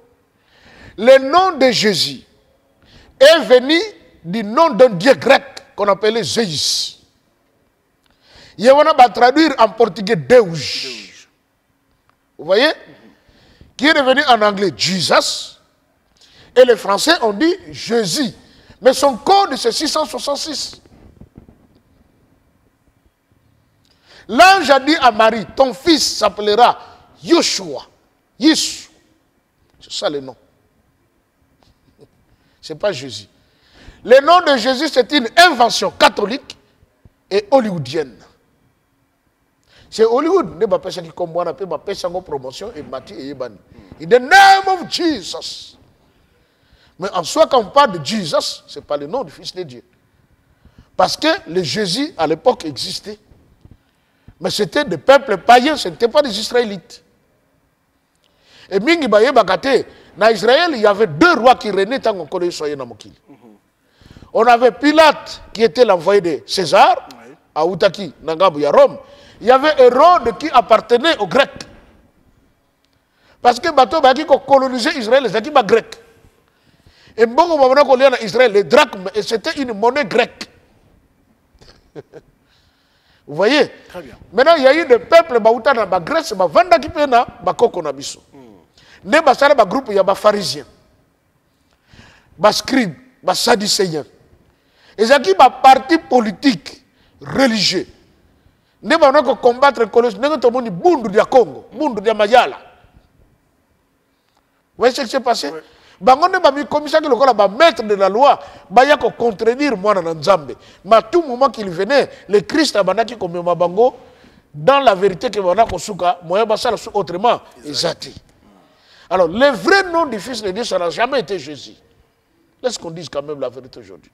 Le nom de Jésus est venu du nom d'un dieu grec qu'on appelait Zeus. Il va traduire en portugais Deus. Vous voyez? Qui est devenu en anglais Jesus. Et les Français ont dit Jésus. Mais son code c'est 666. L'ange a dit à Marie, ton fils s'appellera Yoshua. Yesu. C'est ça le nom. Ce n'est pas Jésus. Le nom de Jésus, c'est une invention catholique et hollywoodienne. C'est Hollywood, ne pas penser qui comme moi, pas penser en promotion et Mathieu et Yébani. In the name of Jesus. Mais en soi, quand on parle de Jesus, ce n'est pas le nom du Fils de Dieu. Parce que le Jésus, à l'époque, existait. Mais c'était des peuples païens, ce n'étaient pas des Israélites. Et Mingi Baye Bakate, dans Israël, il y avait deux rois qui régnaient tant qu'on connaît Soye Namokil. On avait Pilate, qui était l'envoyé de César, à Outaki, Nangabou, à Rome. Il y avait Hérode qui appartenait aux Grecs. Parce que Bato Baki qui colonisait Israël, les Akiba grecs. Et Mbongo Babana qu'on en Israël, les drachmes, et c'était une monnaie grecque. Vous voyez? Très bien. Maintenant, il y a eu des peuples, Baouta dans la Grèce, Vanda qui pena, Bakoko Nabiso. Ne basala ba groupe, il y a des pharisiens, des scribes, des sadducéens. Et ça qui est parti politique, religieux. Ne pas combattre le colosse, ne pas combattre Bundu de Congo, Bundu de Mayala. Vous voyez ce qui s'est passé? Oui. Bango ne pas mis commissaire que le col va maître de la loi, baya ko contredire moi dans Nzambe. Mais à tout moment qu'il venait, le Christ a banaki comme Mabango, dans la vérité que wana ko suka, moyen basala autrement, exact. Alors, le vrai nom du Fils de Dieu, ça n'a jamais été Jésus. Laisse qu'on dise quand même la vérité aujourd'hui.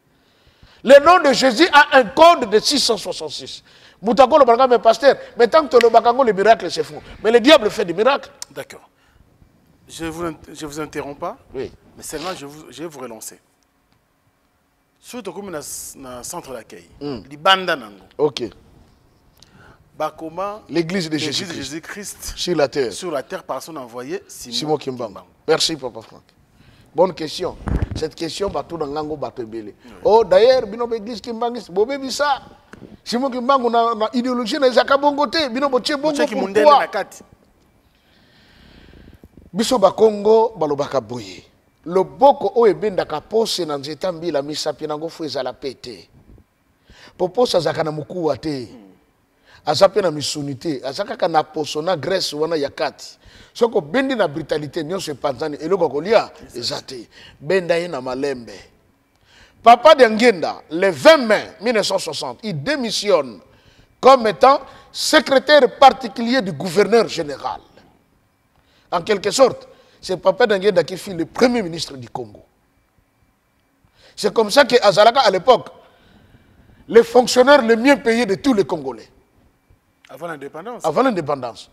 Le nom de Jésus a un code de 666. Moutako le bagage, mais pasteur, mais tant que le bagango, les miracles se font. Mais le diable fait des miracles. D'accord. Je vous interromps pas. Oui. Mais seulement, je vais vous relancer. Surtout comme dans le centre d'accueil. Libanda Nango. Ok. Bakoma, l'église de Jésus-Christ sur la terre par son envoyé Simon Kimbangu. Merci Papa Franck. Bonne question. Cette question bateau dans Ngango bateau belé. Oh d'ailleurs bino l'église Kimbangu bobé bisa. Simon Kimbangu na idéologie na zaka bongote bino botie bongo pourquoi? Biso ba Congo balobaka boye. loboko oyo ebendaka pose na nzeta mbila misapi nango fo ezala pe te po pose azalaka na mokuwa te aza mpe na misuni te aza kaka na poso na grèce wana ya kati soki obendi na brutalité nyonso epanzani eloko kolia eza te benda ye na malembe. Papa de Nguenda, le 20 mai 1960, il démissionne comme étant secrétaire particulier du gouverneur général. En quelque sorte, c'est Papa de Nguenda qui fut le premier ministre du Congo. C'est comme ça que Azalaka, à l'époque, le fonctionnaire le mieux payé de tous les Congolais. Avant l'indépendance. Avant l'indépendance.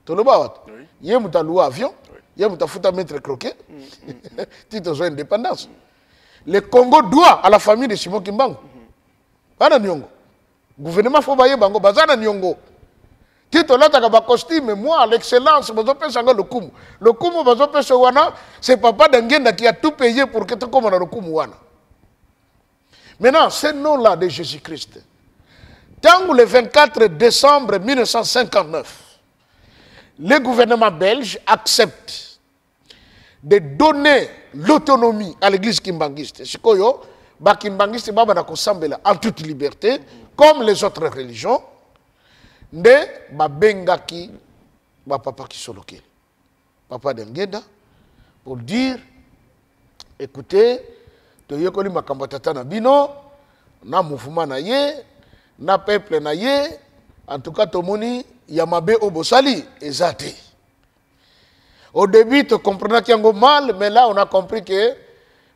Tu le vois? Oui. Il y a un loué avion, il y a un maître croquet, tu as indépendance. Le Congo doit à la famille de Simon Kimbangu. Bana Nyongo. Gouvernement faut bailler bango bazana Nyongo. Tito là t'as ba costume moi l'excellence bazo pesa le kumu. Le kumu bazo pesa wana c'est Papa de Nguenda qui a tout payé pour que tu comme le kumu wana. Maintenant, ce nom-là de Jésus-Christ. Tant le 24 décembre 1959, le gouvernement belge accepte de donner l'autonomie à l'église kimbanguiste. C'est quoi yo? Ba kimbanguiste baba na kosambela en toute liberté, comme les autres religions. De ba bengaki ba papa qui soloké. Papa de Nguenda pour dire, écoutez, toyekoli makambo tata na bino, na mouvement na ye, na peuple na ye, en tout cas tomoni yamabe obosali ezate. Au début, tu comprenais qu'il y a un mal, mais là, on a compris que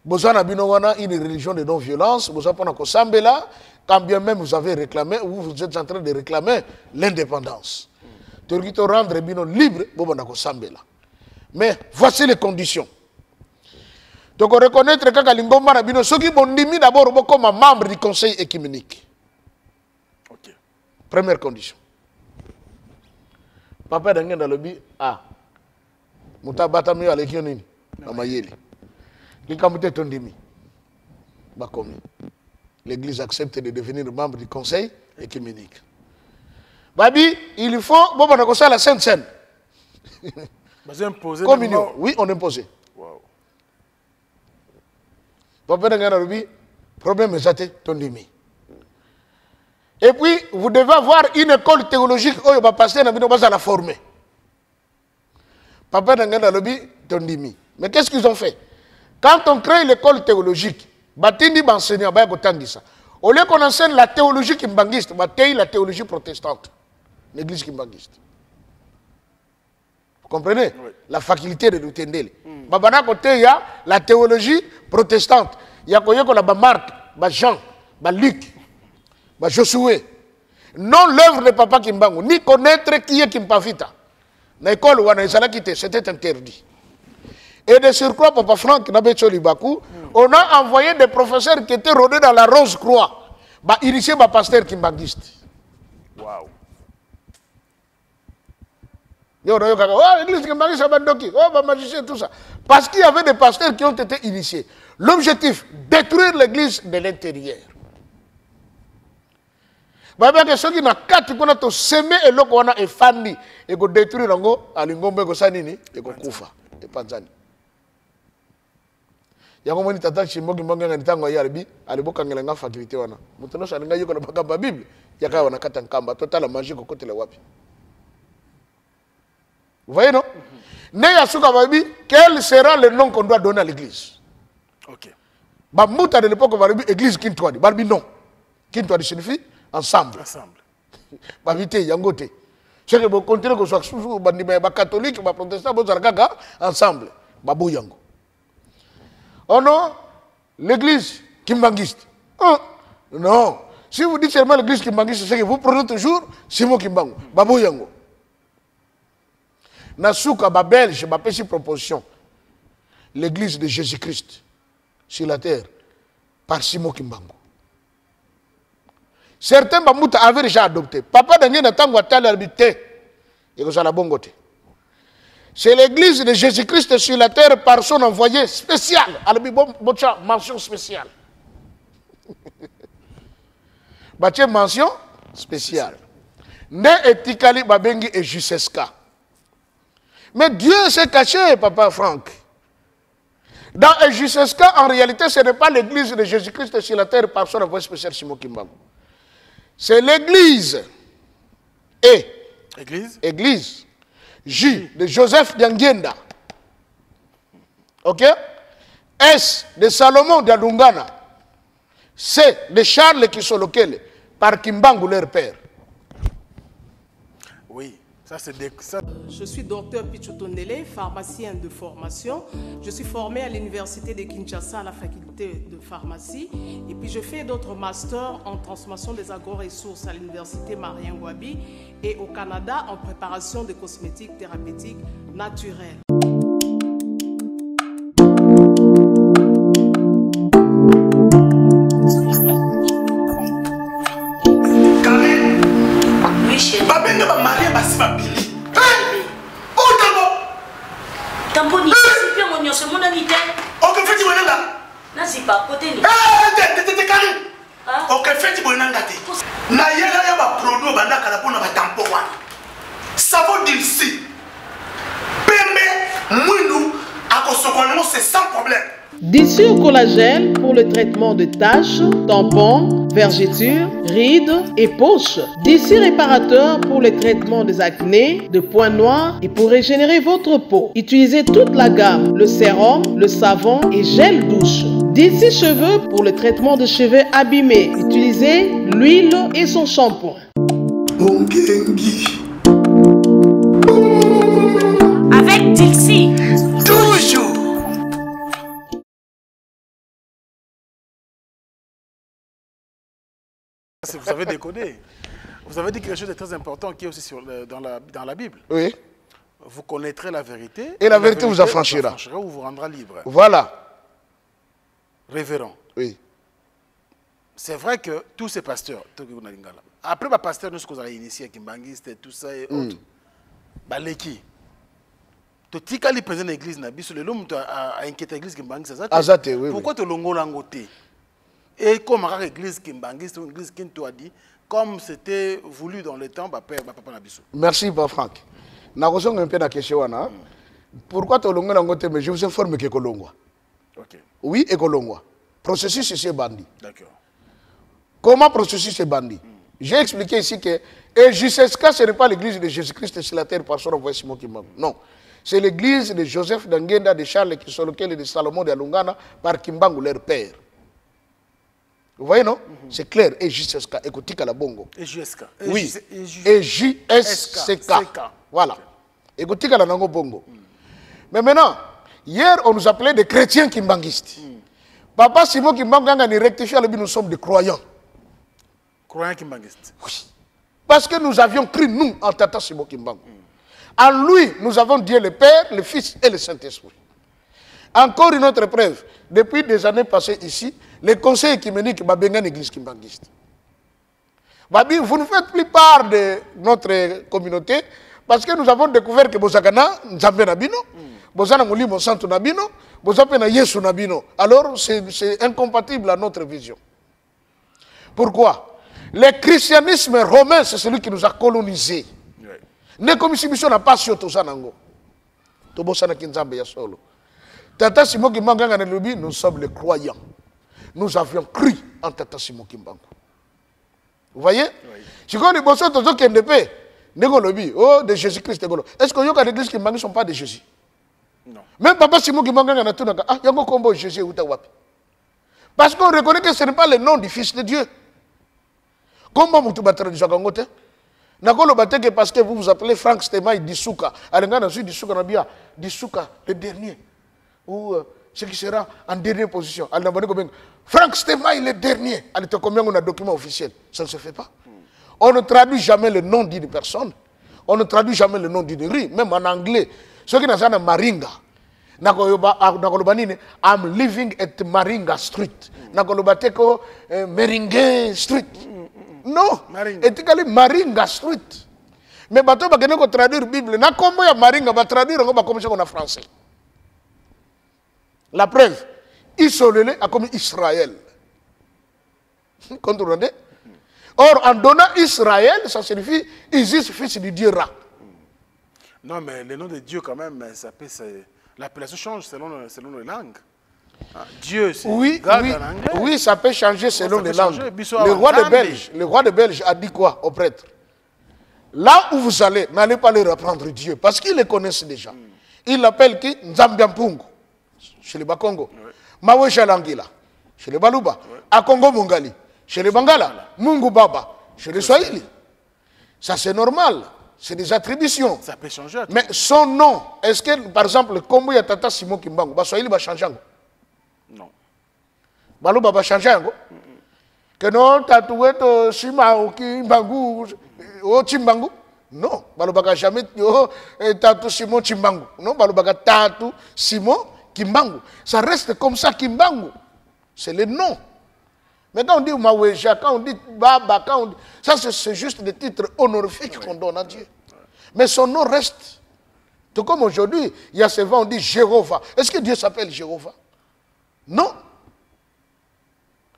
besoin wana une religion de non-violence, besoin pour là, quand bien même vous avez réclamé, ou vous êtes en train de réclamer l'indépendance. Tu veux te rendre bino libre, là. Mais voici les conditions. Donc, on reconnaît que Lingomba Rabino, ceux qui vont dimi d'abord comme membre du conseil écuménique. Ok. Première condition. Papa Dengue dans le bi, ah. Mouta batami à l'équipe nini na mayeli likamute tondimi bakomi l'église accepte de devenir membre du conseil écuménique babi il faut bon on a la sainte scène communion oui on imposé wow. Papa Dengue na rubi problème exacté tondimi et puis vous devez avoir une école théologique où va passer na bino baza la former. Papa Dangana Lobi, Tondimi. Mais qu'est-ce qu'ils ont fait? Quand on crée l'école théologique, Batindi enseignant, au lieu qu'on enseigne la théologie kimbanguiste, Batei la théologie protestante, l'église kimbanguiste. Vous comprenez? Oui. La faculté de Lutendele. Babana côté, il y a la théologie protestante. Il y a la Marc, Jean, Luc, Josué. Non l'œuvre de Papa Kimbangu, ni connaître qui est Kimpavita. L'école c'était interdit. Et de surcroît, Papa Franck on a envoyé des professeurs qui étaient rodés dans la Rose Croix, initiés par pasteur kimbanguiste. Waouh. L'église kimbanguiste, magicien, tout ça. Parce qu'il y avait des pasteurs qui ont été initiés. L'objectif, détruire l'église de l'intérieur. Que ceux qui n'ont quatre qu'on a semé et l'eau qu'on a effandi et qu'on détruit l'ango à l'ingombe ko sanini et qu'on koufa et panzani. Yango moni tata chimbogi mbonga ngitango yarbi aliboka ngelanga faculté wana. Mutono shalinga yuko na bakamba Bible yaka wana kata nkamba total magie ko côté le wapi. Vous voyez non? Ne yasuka babi quel sera le nom qu'on doit donner à l'église? OK. Ba muta de l'époque babi église Kintwadi, babi non. Kintwadi signifie ensemble. Ensemble. Bavité yangote. C'est que vous continuez que ce soit les catholiques, les protestants, vous avez ensemble. Babou yango. Oh non, l'église kimbanguiste. Oh, non. Si vous dites seulement l'église kimbanguiste, c'est que vous prenez toujours Simon Kimbangu. Babou yango. Nasuka, ba belge, ba péché proposition. L'église de Jésus-Christ sur la terre par Simon Kimbangu. Certains Bamouta avaient déjà adopté. Papa Daniel n'a pas habité. C'est l'église de Jésus-Christ sur la terre par son envoyé spécial. Mention spéciale. Mention spéciale. Ne etikali babengi et Juseska. Mais Dieu s'est caché, Papa Franck. Dans Ejiseska, en réalité, ce n'est pas l'église de Jésus-Christ sur la terre par son envoyé spécial Simon Kimbangu. C'est l'église. Et église J de Joseph Diangenda. Ok? S de Salomon d'Alungana. C de Charles Kisolokele par Kimbangu leur père. Oui, ça c'est ça. Je suis docteur Pichotondele, pharmacien de formation. Je suis formé à l'université de Kinshasa à la faculté de pharmacie. Et puis je fais d'autres masters en transformation des agro-ressources à l'université Marien Ngouabi et au Canada en préparation de cosmétiques thérapeutiques naturelles. Tamponi, c'est bien mon c'est mon amité. Ok, fais-tu mon nom? Non, c'est pas côté. T'es carré. Ok, fais-tu mon nom? Na yela ya ba produit banda kala pona ba tampon wana. Savon d'ici. Pembe, mwindu, akosokona c'est sans problème. D'ici au collagène pour le traitement de taches, tampons, vergetures, rides et poches. D'ici réparateur pour le traitement des acnés, de points noirs et pour régénérer votre peau. Utilisez toute la gamme, le sérum, le savon et gel douche. D'ici cheveux pour le traitement de cheveux abîmés. Utilisez l'huile et son shampoing. Avec Dixie. Toujours. Vous avez décodé. Vous avez dit quelque chose de très important qui est aussi dans la Bible. Oui. Vous connaîtrez la vérité. Et la vérité vous affranchira. Ou vous rendra libre. Voilà. Révérend. Oui. C'est vrai que tous ces pasteurs, après ma pasteur, nous sommes initiés à Kimbangiste et tout ça et autres. Baleki. Tu dis qu'à l'église l'église Nabiso, le l'homme a inquiété l'église Kimbangiste. Pourquoi tu l'ongo langoté? Et comme l'église Kimbangiste, l'église Kinto a dit, comme c'était voulu dans le temps, papa Nabiso. Merci, Papa Franck. Je vais un peu la question. Pourquoi tu l'ongo langoté? Mais je vous informe que Kolongwa. Ok. Oui, et Kolongwa. Processus, c'est bandit. D'accord. Comment processus est bandit? J'ai expliqué ici que Ejiseska, ce n'est pas l'église de Jésus-Christ sur la terre par son envoyé Simon Kimbangu. Non. C'est l'église de Joseph Diangenda, de Charles Kisolokele et de Salomon d'Alungana par Kimbangu, leur père. Vous voyez, non? C'est clair. Ejiseska. Écoutez la bongo. Ejiseska. Oui. Ejiseska. Voilà. Écoutez la nango bongo. Mais maintenant, hier, on nous appelait des chrétiens kimbanguistes. Papa Simon Kimbangu a rectifié, nous sommes des croyants. Croyants kimbanguistes. Oui. Parce que nous avions cru, nous, en Tata Simon Kimbangu. En lui, nous avons Dieu le Père, le Fils et le Saint-Esprit. Encore une autre preuve. Depuis des années passées ici, les conseils œcuméniques ont une église kimbanguiste. Vous ne faites plus part de notre communauté parce que nous avons découvert que Bozakana, Nzambe Nabino, Bozana Moulimo Santo Nabino, Bozapena Yesu Nabino. Alors, c'est incompatible à notre vision. Pourquoi? Le christianisme romain, c'est celui qui nous a colonisés. Ne comme si mission n'a pas sur tout ça nango. Tobosana Kinzambe ya solo. Tata Simon Kimbangu ngana lobi, nous sommes les croyants. Nous avions cru en Tata Simon Kimbangu. Vous voyez? Si vous avez des bosses qui NDP, nego lobi, oh de Jésus-Christ. Est-ce que les églises Kimbangu ne sont pas de Jésus? Non. Même Papa Simon Kimbangu ngana tout naka, ah yango kombo Jésus uta wapi? Parce qu'on reconnaît que ce n'est pas le nom du Fils de Dieu. Comment vous battre du Jagangote? Parce que vous vous appelez Frank Stemai Dissouka. Alengana suis Dissouka Nabia, Dissouka, le dernier. Ou ce qui sera en dernière position. Frank Stemai, le dernier. Elle était combien on a document officiel? Ça ne se fait pas. On ne traduit jamais le nom d'une personne. On ne traduit jamais le nom d'une rue, même en anglais. Ceux qui n'ont Maringa. I'm living at Maringa Street. Nakolobateko Meringue Street. Non, etikali Maringa Street. Mais bateau va gagner traduire la Bible. Na kombo ya Maringa va traduire comme ça en français. La preuve, Isolele a comme Israël. Comprenez? Or, en donnant Israël, ça signifie Isis, fils du Dieu Ra. Non, mais le nom de Dieu, quand même, l'appellation change selon les langues. Dieu, c'est Oui, God oui, en anglais. oui, ça peut changer selon Ça les peut langues. changer. Le roi de Belge a dit quoi au prêtre? Là où vous allez, n'allez pas leur apprendre Dieu, parce qu'ils les connaissent déjà. Ils l'appellent qui? Nzambiampungu, chez les Bakongo. Mawe Jalangila, chez les Baluba. À Congo Mungali, chez les Bangala. Mungu Baba, chez les Swahili. Ça c'est normal, c'est des attributions. Ça peut changer. Mais son nom, est-ce que, par exemple, le Kombo Yatata Simon Kimbangu, Swahili va changer? Non. Baluba va changer? Que non, tatoué to Shima ou Kimbangu, ou Chimbangu? Non, Baluba jamais tatou Simon Chimbangu. Non, Baluba tatou Simon Kimbangu. Ça reste comme ça, Kimbangu. C'est le nom. Mais quand on dit Maweja, quand on dit Baba, quand on dit... Ça, c'est juste des titres honorifiques qu'on donne à Dieu. Mais son nom reste. Tout comme aujourd'hui, il y a souvent on dit Jéhovah. Est-ce que Dieu s'appelle Jéhovah? Non.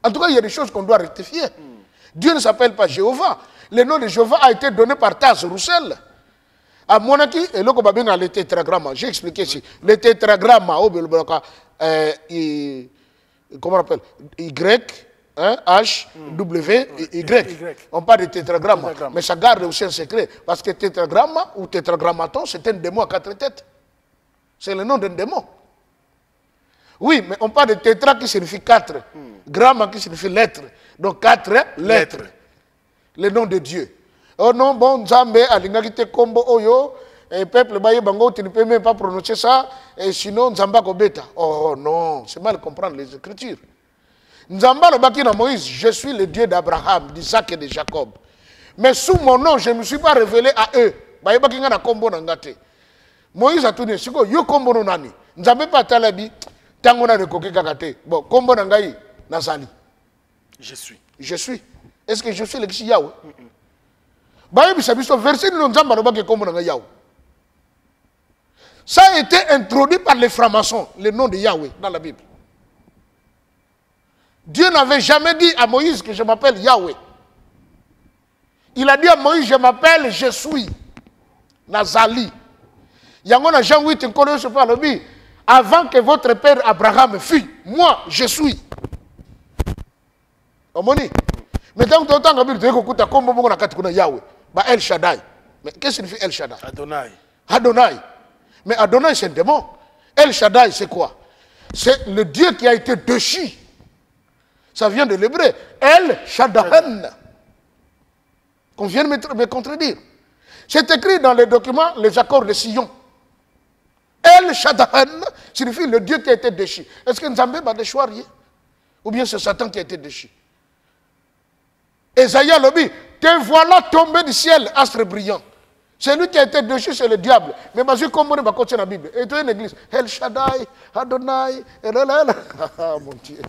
En tout cas, il y a des choses qu'on doit rectifier. Dieu ne s'appelle pas Jéhovah. Le nom de Jéhovah a été donné par Taz Roussel. À Monaki, et là, on a le tétragramme. J'ai expliqué ici. Le tétragramme, comment on appelle? Y, H, W, Y. On parle de tétragramme. Mais ça garde aussi un secret. Parce que tétragramme ou tétragrammaton, c'est un démon à 4 têtes. C'est le nom d'un démon. Oui, mais on parle de tétra qui signifie 4. Gramme qui signifie lettre. Donc 4 lettres. Le nom de Dieu. Oh non, bon, Zambé, Alingakite Kombo Oyo, et peuple Baye Bango, tu ne peux même pas prononcer ça, et sinon Nzamba Kobeta. Oh non, c'est mal comprendre les Écritures. Nzamba le Bakina Moïse, je suis le Dieu d'Abraham, d'Isaac et de Jacob. Mais sous mon nom, je ne me suis pas révélé à eux. Baye Bakina na Kombo Nangate. Moïse a tout dit, yo Kombo no nani. Nzamba pas talabi, tangona de Koke Kakate. Bon, Kombo Nangayi, Nazali. Je suis. Je suis. Est-ce que je suis le Kissi Yahweh? Verset ça a été introduit par les francs-maçons, le nom de Yahweh dans la Bible. Dieu n'avait jamais dit à Moïse que je m'appelle Yahweh. Il a dit à Moïse, je m'appelle, je suis. Nazali. Yangona Jean 8, avant que votre père Abraham fût, moi, je suis. Omoni. Maintenant, tu entends que tu as comme Yahweh. El Shaddai. Mais qu'est-ce que signifie El Shaddai? Adonai. Adonai. Mais Adonai, c'est un démon. El Shaddai, c'est quoi? C'est le Dieu qui a été déchu. Ça vient de l'hébreu. El Shaddai. Qu'on vient de me contredire. C'est écrit dans les documents, les accords de Sion. El Shaddai signifie le Dieu qui a été déchu. Est-ce que Nzambé va déchoir? Ou bien c'est Satan qui a été déchu? Esaïe Lobi, te voilà tombé du ciel, astre brillant. Celui qui a été déchu, c'est le diable. Mais vas-y, comment on va continuer la Bible? Et tu es une église. El Shaddai, Adonai, ah mon Dieu.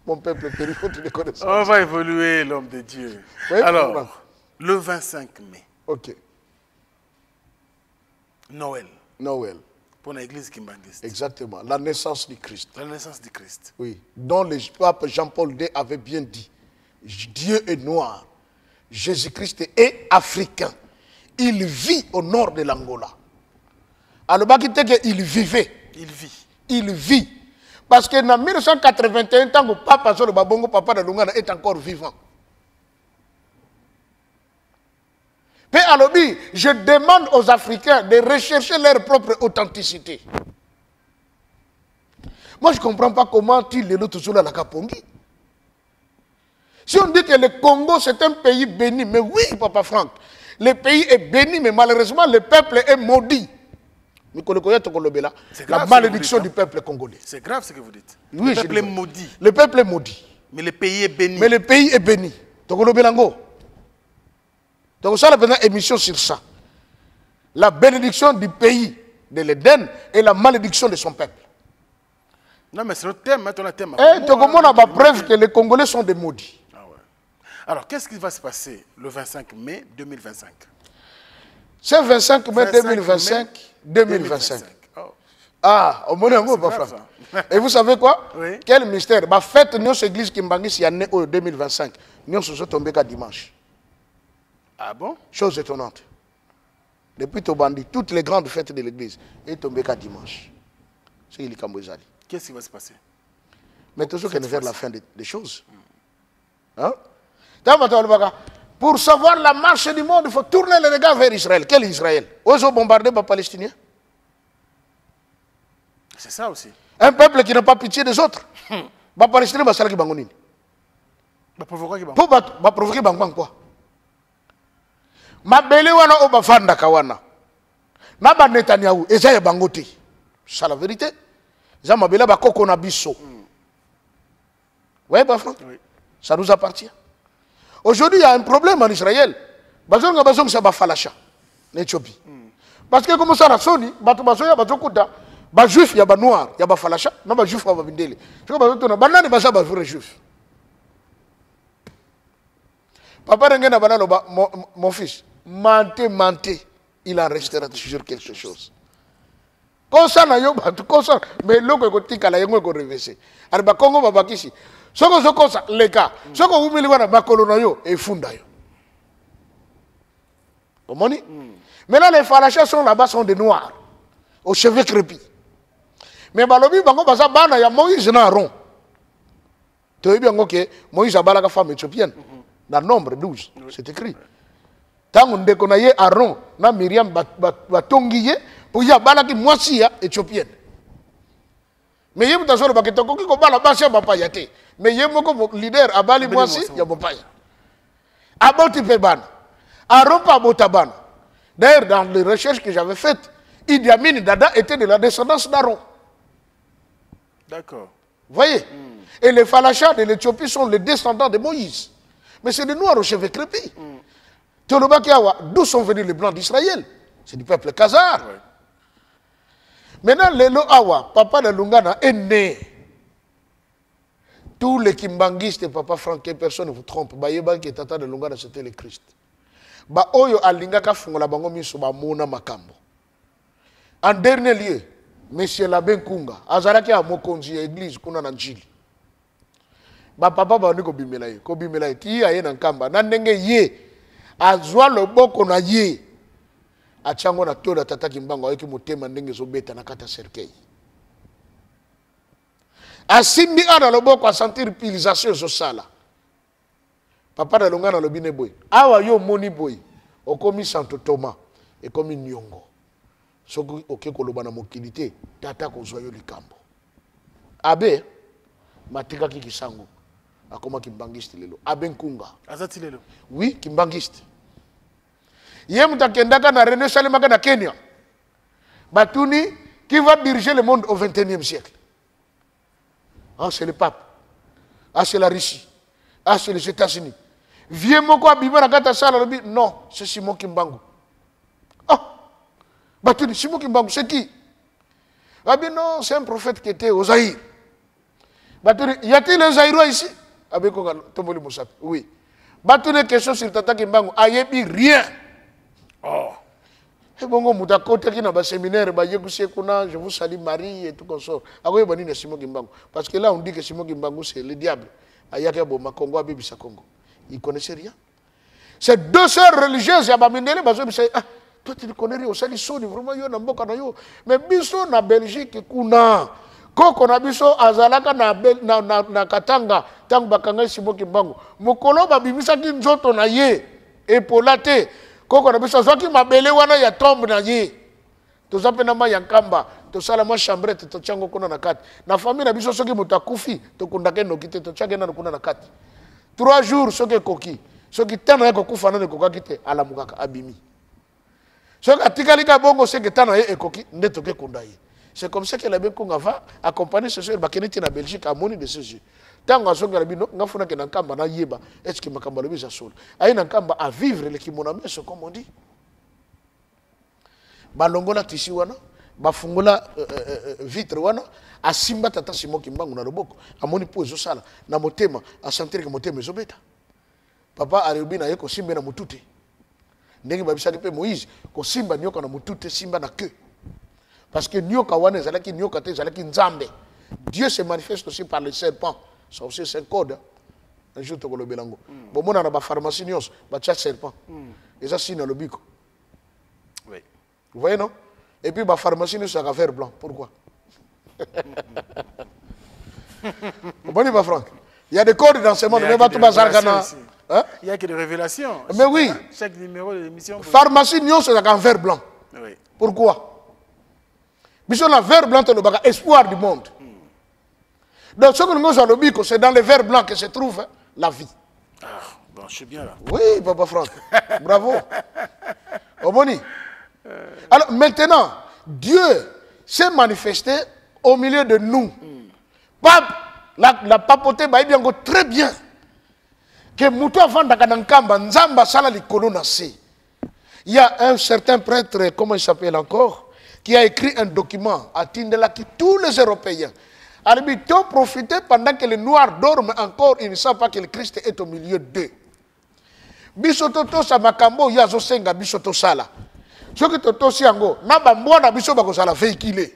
Mon peuple périt, tu les connais. On va évoluer, l'homme de Dieu. Oui, alors, le 25 mai. Ok. Noël. Noël. Pour l'église kimbangiste. Exactement. La naissance du Christ. La naissance du Christ. Oui. Dont le pape Jean-Paul II avait bien dit. Dieu est noir. Jésus-Christ est africain. Il vit au nord de l'Angola. Alors, il vivait. Il vit. Il vit. Parce que en 1981, tant que le papa Zolo Babongo, papa de Lungana, est encore vivant. Mais alors, je demande aux Africains de rechercher leur propre authenticité. Moi, je ne comprends pas comment tu le toujours à la Kapongi. Si on dit que le Congo, c'est un pays béni, mais oui, Papa Franck, le pays est béni, mais malheureusement, le peuple est maudit. La malédiction du peuple congolais. C'est grave ce que vous dites. Oui, le peuple est maudit. Le peuple est maudit. Mais le pays est béni. Mais le pays est béni. Donc ça, la émission sur ça. La bénédiction du pays de l'Éden et la malédiction de son peuple. Non, mais c'est notre thème. Hein, thème. Et tout le monde a la preuve que les Congolais sont des maudits. Ah ouais. Alors, qu'est-ce qui va se passer le 25 mai 2025? C'est 25 mai 2025. Oh. Ah, au moins un mot, et vous savez quoi? Oui. Quel mystère? La fête de notre église Kimbangis, il y a né au 2025. Nous sommes tombés qu'à dimanche. Ah bon? Chose étonnante. Depuis Tobandi, toutes les grandes fêtes de l'église sont tombées qu'à dimanche. C'est Ili Kambouezali. Qu'est-ce qui va se passer? Mais toujours qu'on est vers la fin des choses. Hein? Pour savoir la marche du monde, il faut tourner les regards vers Israël. Quel Israël? Ils ont bombardé les Palestiniens. C'est ça aussi. Un peuple qui n'a pas pitié des autres. Les Palestiniens vont faire quoi? Pour provoquer quoi? Ma belle wana oba fanda kawana. Na ba Netanyahu eza ya bangote. C'est la vérité. Ça ma belle ba koko na biso. Ouais, Franck. Oui. Ça nous appartient. Aujourd'hui, il y a un problème en Israël. Bazon nga bazon ça ba falasha. L'Éthiopie. Parce que comme ça la soni, bato bazoya bato kuda, ba juif ya ba noir, ya ba falasha, na ba juif ba bindele. Je ba bato na banane ba ça ba vrai juif. Papa Rengena banano ba mon fils. Mentez, il en restera toujours quelque chose. Comme ça, mais l'eau est tika la yango ko reverser. Arba Congo babakisi. Soko ça les cas. Soko umili wana bakolono yo et funda yo. Omoni? Maintenant les falachas sont là-bas sont des noirs aux cheveux crépus. Mais balobi bango basa bana ya Moïse na Aaron. Tu vois bien que Moïse a balaka femme éthiopienne. Dans nombre 12, c'est écrit. Tant on déconnaît Aaron, na Myriam batongiye pour y avoir qui moitié éthiopienne. Mais il y a des gens qui ont dit que mais il y a des leader à Bali moitié, il y a des gens. Aboti Peban, Aaron pas Botaban. D'ailleurs, dans les recherches que j'avais faites, Idi Amin Dada était de la descendance d'Aaron. D'accord. Vous voyez? Et les Falachas de l'Éthiopie sont les descendants de Moïse. Mais c'est des noirs aux cheveux crépus. D'où sont venus les blancs d'Israël? C'est du peuple Khazar. Ouais. Maintenant, les Loawa, papa de Lungana est né. Tous les kimbangistes, papa Franck, personne ne vous trompe. Bayeba qui est tata de Lungana, c'était le Christ. Ba oyo alingaka fungola bango miso ba mona makambo. En dernier lieu, monsieur Laben Kunga, azaraki a mokonzi église kuna na njili. Ba papa ba ndiko bimela ye, ti aye na nkamba, na ndenge ye azwa loboko na ye. Achango na tola tata kimbango ayeki motema ndenge zobeta na kata cercueil. Asimbi ana loboko a sentir pilisation zo sala. Papa na longa na lobine boy. Awa yo moni boy. Okomi Santo Thomas et comme Nyongo. Soko oke koloba na mokilité tata kozwa yo likambo. Abe matika kisango. Akoma kimbangiste lelo. Abe Nkunga. Azati lelo. Oui, kimbangiste. Yem takendaka na René Salemaka na Kenya. Batuni qui va diriger le monde au 21e siècle. Ah, c'est le pape. Ah, c'est la Russie. Ah, c'est les États-Unis. Viens moko abima na kata sala lobi. Non, c'est Simon Kimbangu. Ah, Batuni, Simon Kimbangu, c'est qui? Abi non, c'est un prophète qui était au Zaïre. Batuni, y a-t-il un Zaïrois ici? Abi Konga, Tomoli Moussapi. Oui. Batuni, question sur Tata Kimbangu. Ayebi rien. Oh. Et bon, on m'a côté qui n'a pas séminaire, je vous salue Marie et tout comme ça. Agoye banine Simon Kimbangu. Parce que là, on dit que Simon Kimbangu, c'est le diable. Ayaka Boma Congo, Abibisa Congo. Il ne connaissait rien. Ces deux sœurs religieuses, Yabamindele, ah, toi tu ne connais rien, ça dit vraiment, yo n'amboka na yo. Mais biso na Belgique, kuna. Koko na biso azalaka na Katanga, tang bakanga Simon Kimbangu. Mokolo babimisa ki nzoto na ye, epolate. Koko na biso zwaki mabele wana ya tombe na ye. Tozape na ma yankamba, to sala ma chambrette to chango kuna na kati. Na famille na biso soki mutakufi, to kundake no kite to chage na kuna na kati. 3 jours soki koki, soki tana ya kokufa na koka kite ala mukaka abimi. Soki atikali ka bongo soki tana ye ekoki ndeto ke kunda ye. C'est comme ça que la Benkunga va accompagner ce soeur bakeneti na Belgique à moni de ce jeu. Tango asonga la bino ngafuna ke na nkamba na yeba est-ce que makamba lobi za solo. Ayi na nkamba à vivre le kimona meso comme on dit. Balongola tisi wana, bafungola vitre wana, asimba tata Simon Kimbangu na loboko, amoni po ezo sala na motema, a sentir que motema ezobeta. Papa arebi na ye ko simba na mutute. Ndenge babisaki pe Moïse ko simba nyoka na mutute simba na queue. Parce que nyoka wana ezalaki nyoka te ezalaki nzambe. Dieu se manifeste aussi par les serpents. Ça aussi c'est un code. Un jour tu vas le belango. Bon, on a la pharmacie nyos, bacha serpent. Et ça c'est dans le bico. Oui. Vous voyez non? Et puis la pharmacie nyos ça va faire blanc. Pourquoi? Bon, Franck. Il y a des codes d'enseignement. Il y a que des révélations. Mais oui. Chaque numéro de l'émission. Pharmacie, nous sommes en vert blanc. Oui. Pourquoi? Nous sommes en vert blanc, c'est l'espoir du monde. Donc, ce que nous avons dit, c'est dans le vert blanc que se trouve la vie. Ah, bon, je suis bien là. Oui, Papa Franck. Bravo. Oboni. Alors, maintenant, Dieu s'est manifesté au milieu de nous. La papoté, bien très bien. Que Moutou avant d'Akadankamba, Nzamba Sala Likolo Nasi. Il y a un certain prêtre, comment il s'appelle encore, qui a écrit un document à Tindelaki, tous les Européens. Alors, ils ont profité pendant que les Noirs dorment encore, ils ne savent pas que le Christ est au milieu d'eux. Bisototo Samakambo, Yazo Senga, Bisoto Sala. Ce que Toto Siango, Nabamboa, Bisoto Sala véhiculé.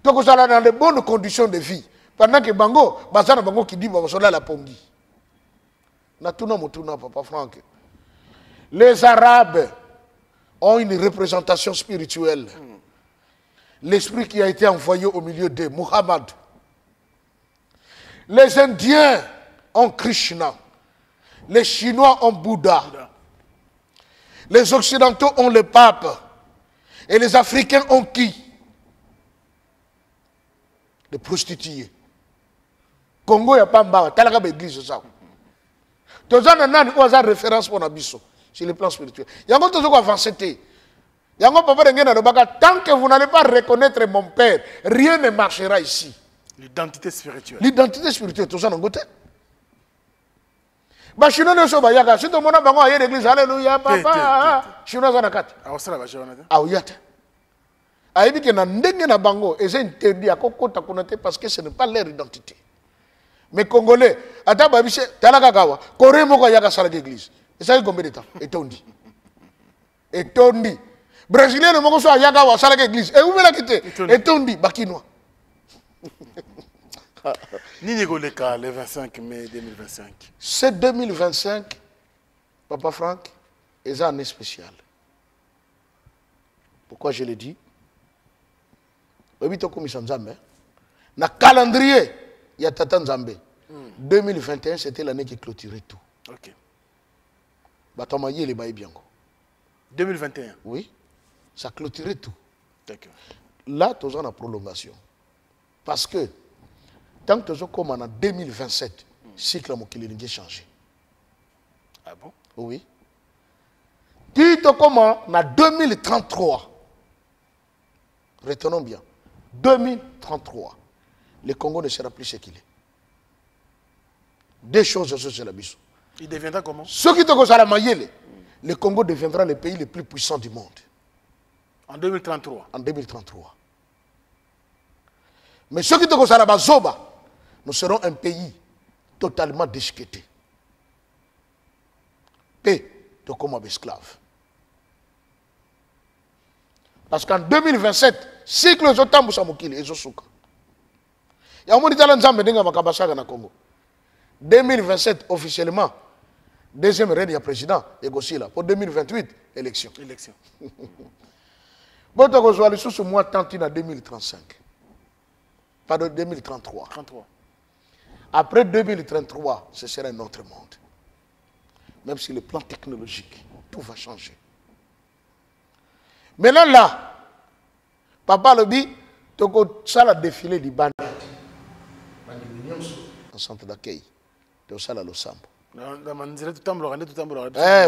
Donc, ça dans de bonnes conditions de vie. Pendant que Bango, Bazana Bango qui dit, Basola la Pongi. Natuna Mutuna, Papa Franck. Les Arabes ont une représentation spirituelle. L'esprit qui a été envoyé au milieu d'eux, Muhammad. Les Indiens ont Krishna. Les Chinois ont Bouddha. Les Occidentaux ont le pape. Et les Africains ont qui? Les prostituées. Congo, il n'y a pas de talaka l'église, ça. Tous les gens ont une référence pour Nabiso, sur le plan spirituel. Il y a toujours avancé. Tant que vous n'allez pas reconnaître mon père, rien ne marchera ici. L'identité spirituelle. L'identité spirituelle, tout ça, non, côté. Bah, Chinois ne sont pas yaga. Si tout le monde a bango à l'église, alléluia, papa. Chinois en a quatre. Ah, ça va, Jonathan. Ah, oui, il dit que na ndenge na bango, et c'est interdit à kokota konate parce que ce n'est pas leur identité. Mais Congolais, ata babise, talaka kawa, Corée moko yaga sala d'église. Et ça, il y a combien de temps? Etondi. Etondi. Brésilien ne moko so yaga wa sala d'église. Et où me la quitter? Etondi, bakinois. Ni Goleka, le 25 mai 2025. C'est 2025, Papa Franck, est une année spéciale. Pourquoi je le dis? Dans le calendrier, il y a Tata Nzambe. 2021, c'était l'année qui clôturait tout. Ok. 2021? Oui, ça clôturait tout. D'accord. Là, tu as une prolongation. Parce que, tant que tu as comme en 2027, le cycle a changé. Ah bon? Oui. Tu as comme en 2033. Retenons bien. 2033. Le Congo ne sera plus ce qu'il est. Deux choses sur la biso. Il deviendra comment? Ce qui te cause à la Mayele, le Congo deviendra le pays le plus puissant du monde. En 2033. En 2033. Mais ce qui te cause à la Bazoba, nous serons un pays totalement déchiqueté. Et de comme esclave. Parce qu'en 2027, cycle de temps pour Mokili et Zosuka. Il y a un monde qui a na Congo. 2027, officiellement, deuxième règne du président, et pour 2028, élection. Élection. Bon, tu as sous mois tantine en 2035. Pardon, 2033. 33. Après 2033, ce sera un autre monde. Même si le plan technologique, tout va changer. Maintenant là, Papa le dit, tu as le défilé du ban. En centre d'accueil. Tu as le sambo.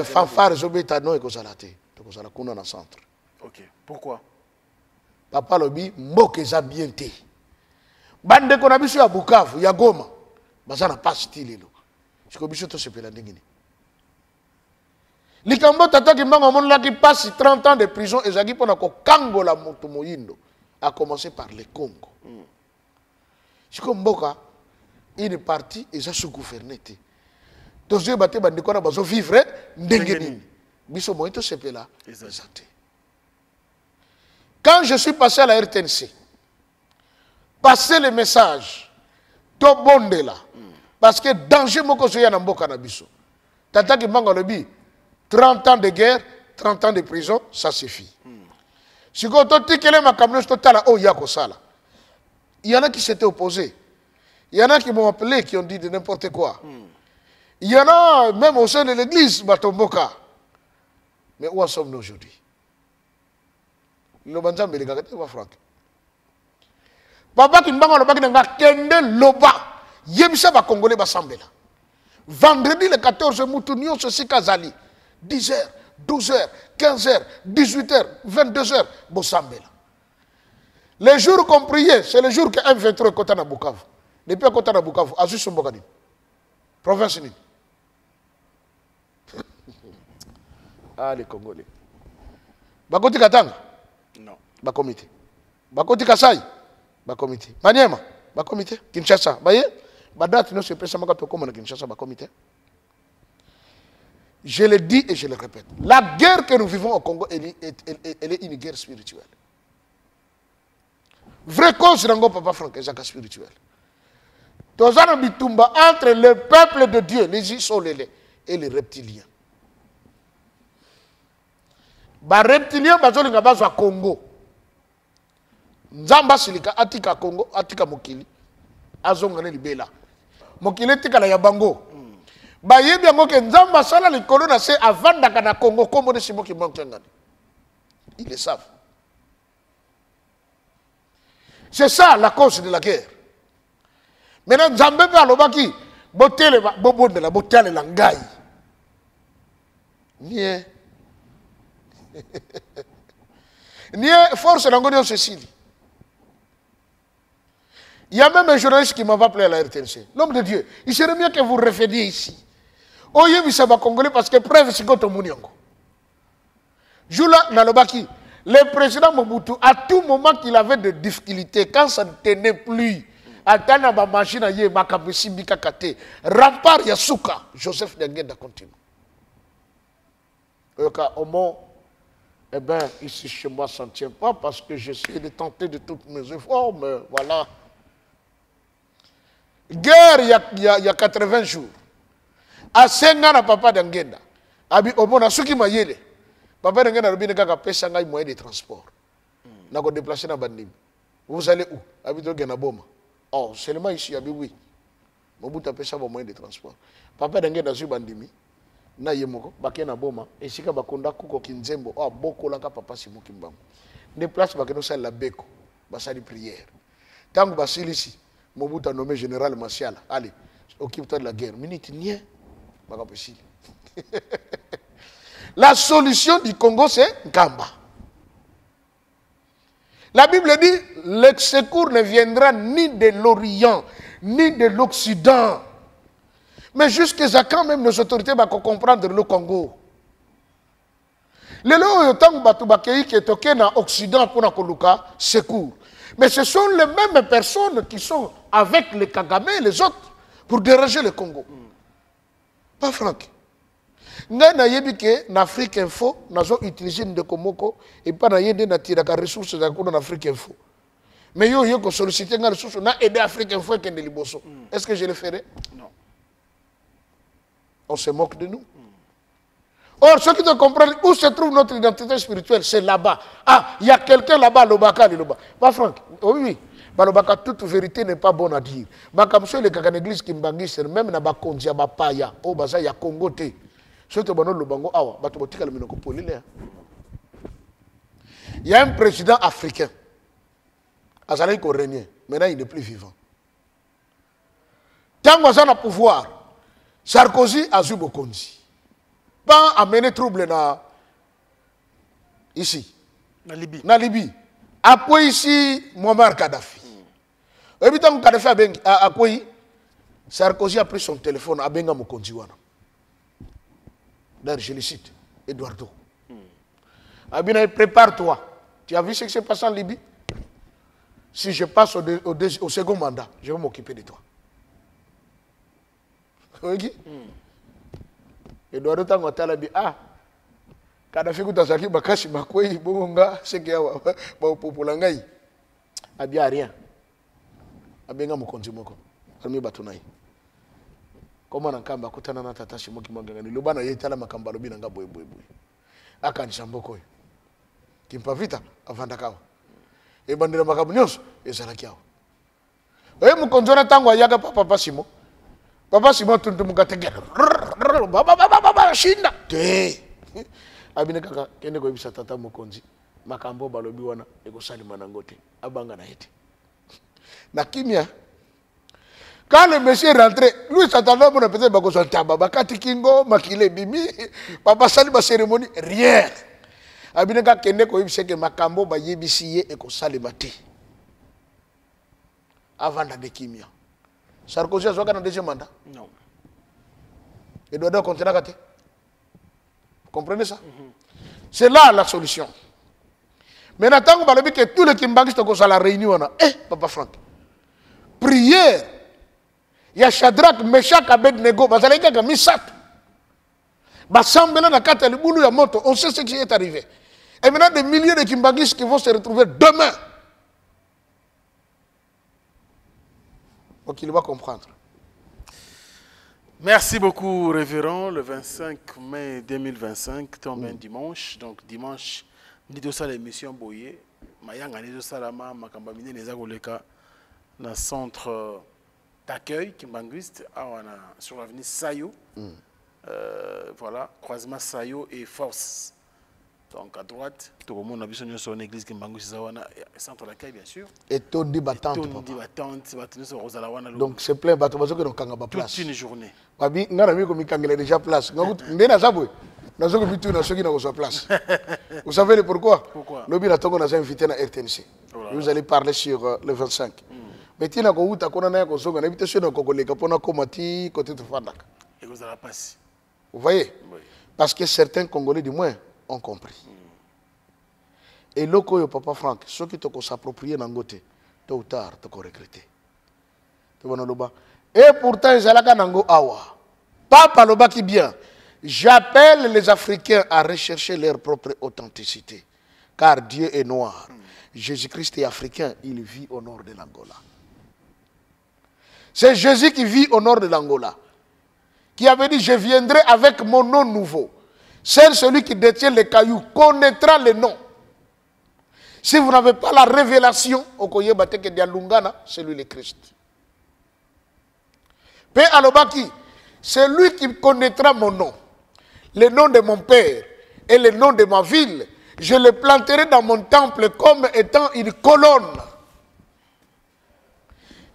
Fanfare, Zobetano et Kozalate. Tu as le dans centre. Ok. Pourquoi? Papa le dit, Mboke Zabiente. Bande qu'on a vu à Bukavu, il y a Goma. Mais ça n'a pas style. Je crois que c'est ce que je Likambo tata ki mbanga mon qui passe 30 ans de prison et zaki pona ko kangola moto moyindo a commencé par le Congo. C'est comme Mboka une partie et ça sous gouverneté. Donc je batte bande ko na bazo vivre ndengeni. Biso moito sepela exacté. Quand je suis passé à la RTNC, passer le message to bonde là parce que danger moko so ya na Mboka na biso. Tata ki mbanga lobi 30 ans de guerre, 30 ans de prison, ça suffit. Si vous avez dit que ma camion total au yako sala, Il y en a qui s'étaient opposés. Il y en a qui m'ont appelé, qui ont dit de n'importe quoi. Il y en a même au sein de l'église, Batomboka. Mais où en sommes-nous aujourd'hui? Le banzambe le gagate va Franck. Papa qui mbango le bagi nga kende loba. Yebisa ba Congolais ba sambela. Vendredi le 14 Moutounion ceci Kazali. 10h, 12h, 15h, 18h, 22h, bo sambela. Les jours qu'on priait, c'est le jour que M23 est côté na Bukavu. Depuis à côté na Bukavu, Azu Sombokani. Province ni. Ah les Congolais. Bakoti Katanga. Non. Ba comité. Bakoti Kasai. Ba comité. Maniema. Ba comité. Kinshasa. Baye. Ba date non se presse maka to comme na Kinshasa ba comité. Je le dis et je le répète. La guerre que nous vivons au Congo, elle est une guerre spirituelle. Vrai cause nango papa Franck ezaka spirituel. Tozana bitumba entre le peuple de Dieu, les isolés et les reptiliens. Ba reptilien bazolinga bazwa Congo. Nzamba silika atika Congo, atika mokili. Azonga ne libela. Mokili tika la yabango. Ba yebi yango ke nzamba sala likolo na se avandaka na Congo kombo ne simoki mongengani. Ils le savent. C'est ça la cause de la guerre. Maintenant nzambe ba lobaki botele bobondela botale la ngai. Nie Nie force d'Angonio Cécile. Il y a même un journaliste qui m'a appelé à la RTNC. L'homme de Dieu, il serait mieux que vous refaidiez ici. Oye bisaba Congolais parce que preuve c'est goto muniongo. Jula Nalobaki, le président Mobutu, à tout moment qu'il avait des difficultés, quand ça ne tenait plus, atana ba machine aye makabisi bikakate, rempart Yasuka, Joseph Nyangenda continue. Au moins, eh bien, ici chez moi, ça ne tient pas parce que j'essaie de tenter de toutes mes efforts, mais voilà. Guerre, il y a 80 jours. À 5 ans, papa d'Angenda. Abi, au moins, ce qui m'a yélé. Papa d'Angenda a dit que un moyen de transport. N'a pas déplacé dans Bandim. Vous allez où? Abi, tu as Boma. Oh, seulement ici, Abi, oui. Mobutu a pêché un moyen de transport. Papa d'Angenda a dit Bandimi. Na yemoko bakena boma esika bakonda kuko kinzembo o boko laka papa Simon Kimbangu des places bakeno sala la beko basali prière tangu basilisi Mobutu a nommé général Masiala allez occupe-toi de la guerre minute nie bakapesili. La solution du Congo c'est Nkamba. La Bible dit le secours ne viendra ni de l'Orient ni de l'Occident. Mais jusqu'à quand même nos autorités vont comprendre le Congo. Les lois qui sont en Occident pour la secours. Mais ce sont les mêmes personnes qui sont avec les Kagame et les autres pour déranger le Congo. Pas Franck. Nous avons en Afrique Info, nous avons utilisé des Komoko et pas des ressources en Afrique Info. Mais nous avons sollicité des ressources, nous avons aidé l'Afrique Info et les Liboso. Est-ce que je le ferai? Non. On se moque de nous. Or, ceux qui doivent comprendre où se trouve notre identité spirituelle, c'est là-bas. Ah, il y a quelqu'un là-bas, l'Obaka, l'Oba. Pas Franck, oui. L'Obaka, toute vérité n'est pas bonne à dire. Comme ça, les Kagan église qui m'bangissent, même na Bakondia, Bapaya, au Baza, il y a Congoté. Il y a un président africain, Azalaï Korenien, maintenant il n'est plus vivant. Tant qu'on a le pouvoir, Sarkozy a eu Bokonzi. Pas amener trouble ici. Na Libye. Après ici, Muammar Kadhafi. Et puis, quand Kadhafi a accueilli, Sarkozy a pris son téléphone à Benga Mokonzi. D'ailleurs, je le cite, Eduardo. Abina, prépare-toi. Tu as vu ce qui s'est passé en Libye? Si je passe au second mandat, je vais m'occuper de toi. Oui. Eduardo tango talabi Kadhafi kutazaki bakashi makwei bonga seke ya ba populangai abia rien abenga mokonzi moko almi batunai koma na kamba kutana na tata Shimoki Mwanganga lobana yetala makamba lobi nanga boy akanisa mboko yo kimpa vita avanda kawa e bandira makambo nyonso ezalaki awo oye mokonzi wana ntango ayaka papa Simon tuntu mukategera shinda te abine kaka kende koyebisa tata mokonzi makambo balobi wana ekosalima nango te abanga na ete na kimia. Quand le monsieur est rentré, lui s'attendait à peut-être bakosa taba bakati kingo makile bimi papa sali ba cérémonie rien. Abine ka kende koyebisa ke makambo ba yebisi ye ekosalima te avant de kimia. Sarkozy a joué dans le deuxième mandat? Non. Eduardo continuer à gâter. Vous comprenez ça? C'est là la solution. Maintenant, tant qu'on va que tous les Kimbanguistes sont à la réunion, Papa Franck, prière, il y a Shadrach, Meshach, Abednego, il y a Misat. On sait ce qui est arrivé. Et maintenant, des milliers de Kimbanguistes qui vont se retrouver demain. Donc il va comprendre. Merci beaucoup, révérend. Le 25 mai 2025 tombe un dimanche. Donc dimanche, nous avons l'émission Boye. Mayanga nous salama makambamine les agoleka dans le centre d'accueil Kimbanguiste sur l'avenue Sayo. Voilà, croisement Sayo et Force. Donc à droite, tout le monde a vu son église Kimbanguiste Zawana, centre d'accueil bien sûr. Et tout dit battante. Donc c'est plein bateau parce que nous avons place. Toute une journée. Babi, nous avons déjà place. Nous avons place. Vous savez pourquoi? Pourquoi? Nous avons invité à RTNC. Vous allez parler sur le 25. Mais tu n'as pas vous voyez? Parce que certains Congolais du moins ont compris. Et loko Papa Franck, ceux qui t'ont s'approprié nangote, tôt ou tard, t'ont regretté. Et pourtant, ils allaient nango awa. Papa Loba qui bien. J'appelle les Africains à rechercher leur propre authenticité. Car Dieu est noir. Jésus-Christ est africain, il vit au nord de l'Angola. C'est Jésus qui vit au nord de l'Angola. Qui avait dit, je viendrai avec mon nom nouveau. Seul celui qui détient les cailloux connaîtra le nom. Si vous n'avez pas la révélation, c'est lui le Christ. Père Alobaki, c'est lui qui connaîtra mon nom, le nom de mon père et le nom de ma ville. Je le planterai dans mon temple comme étant une colonne.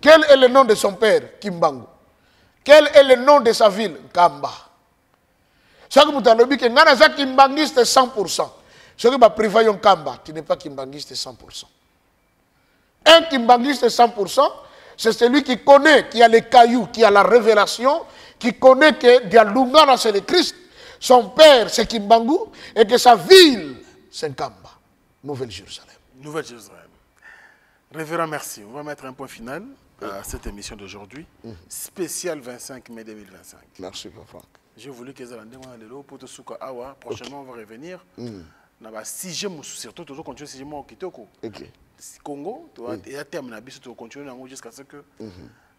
Quel est le nom de son père? Kimbangu. Quel est le nom de sa ville? Kamba. Ce que vous avez dit, que vous Kimbangiste 100%. Ce que vous avez Kamba, tu n'es pas Kimbangiste 100%. Un Kimbangiste 100%, c'est celui qui connaît, qui a les cailloux, qui a la révélation, qui connaît que Dialungana c'est le Christ, son père c'est Kimbangu, et que sa ville c'est Kamba. Nouvelle-Jérusalem. Nouvelle-Jérusalem. Révérend, merci. On va mettre un point final à cette émission d'aujourd'hui, spéciale 25 mai 2025. Merci, Papa Franck. J'ai voulu que les gens pour te souka awa. Prochainement, on va revenir. Dans la 6e, surtout, toujours continuer 6e au Kitoko. Congo, et à terme, on va continuer jusqu'à ce que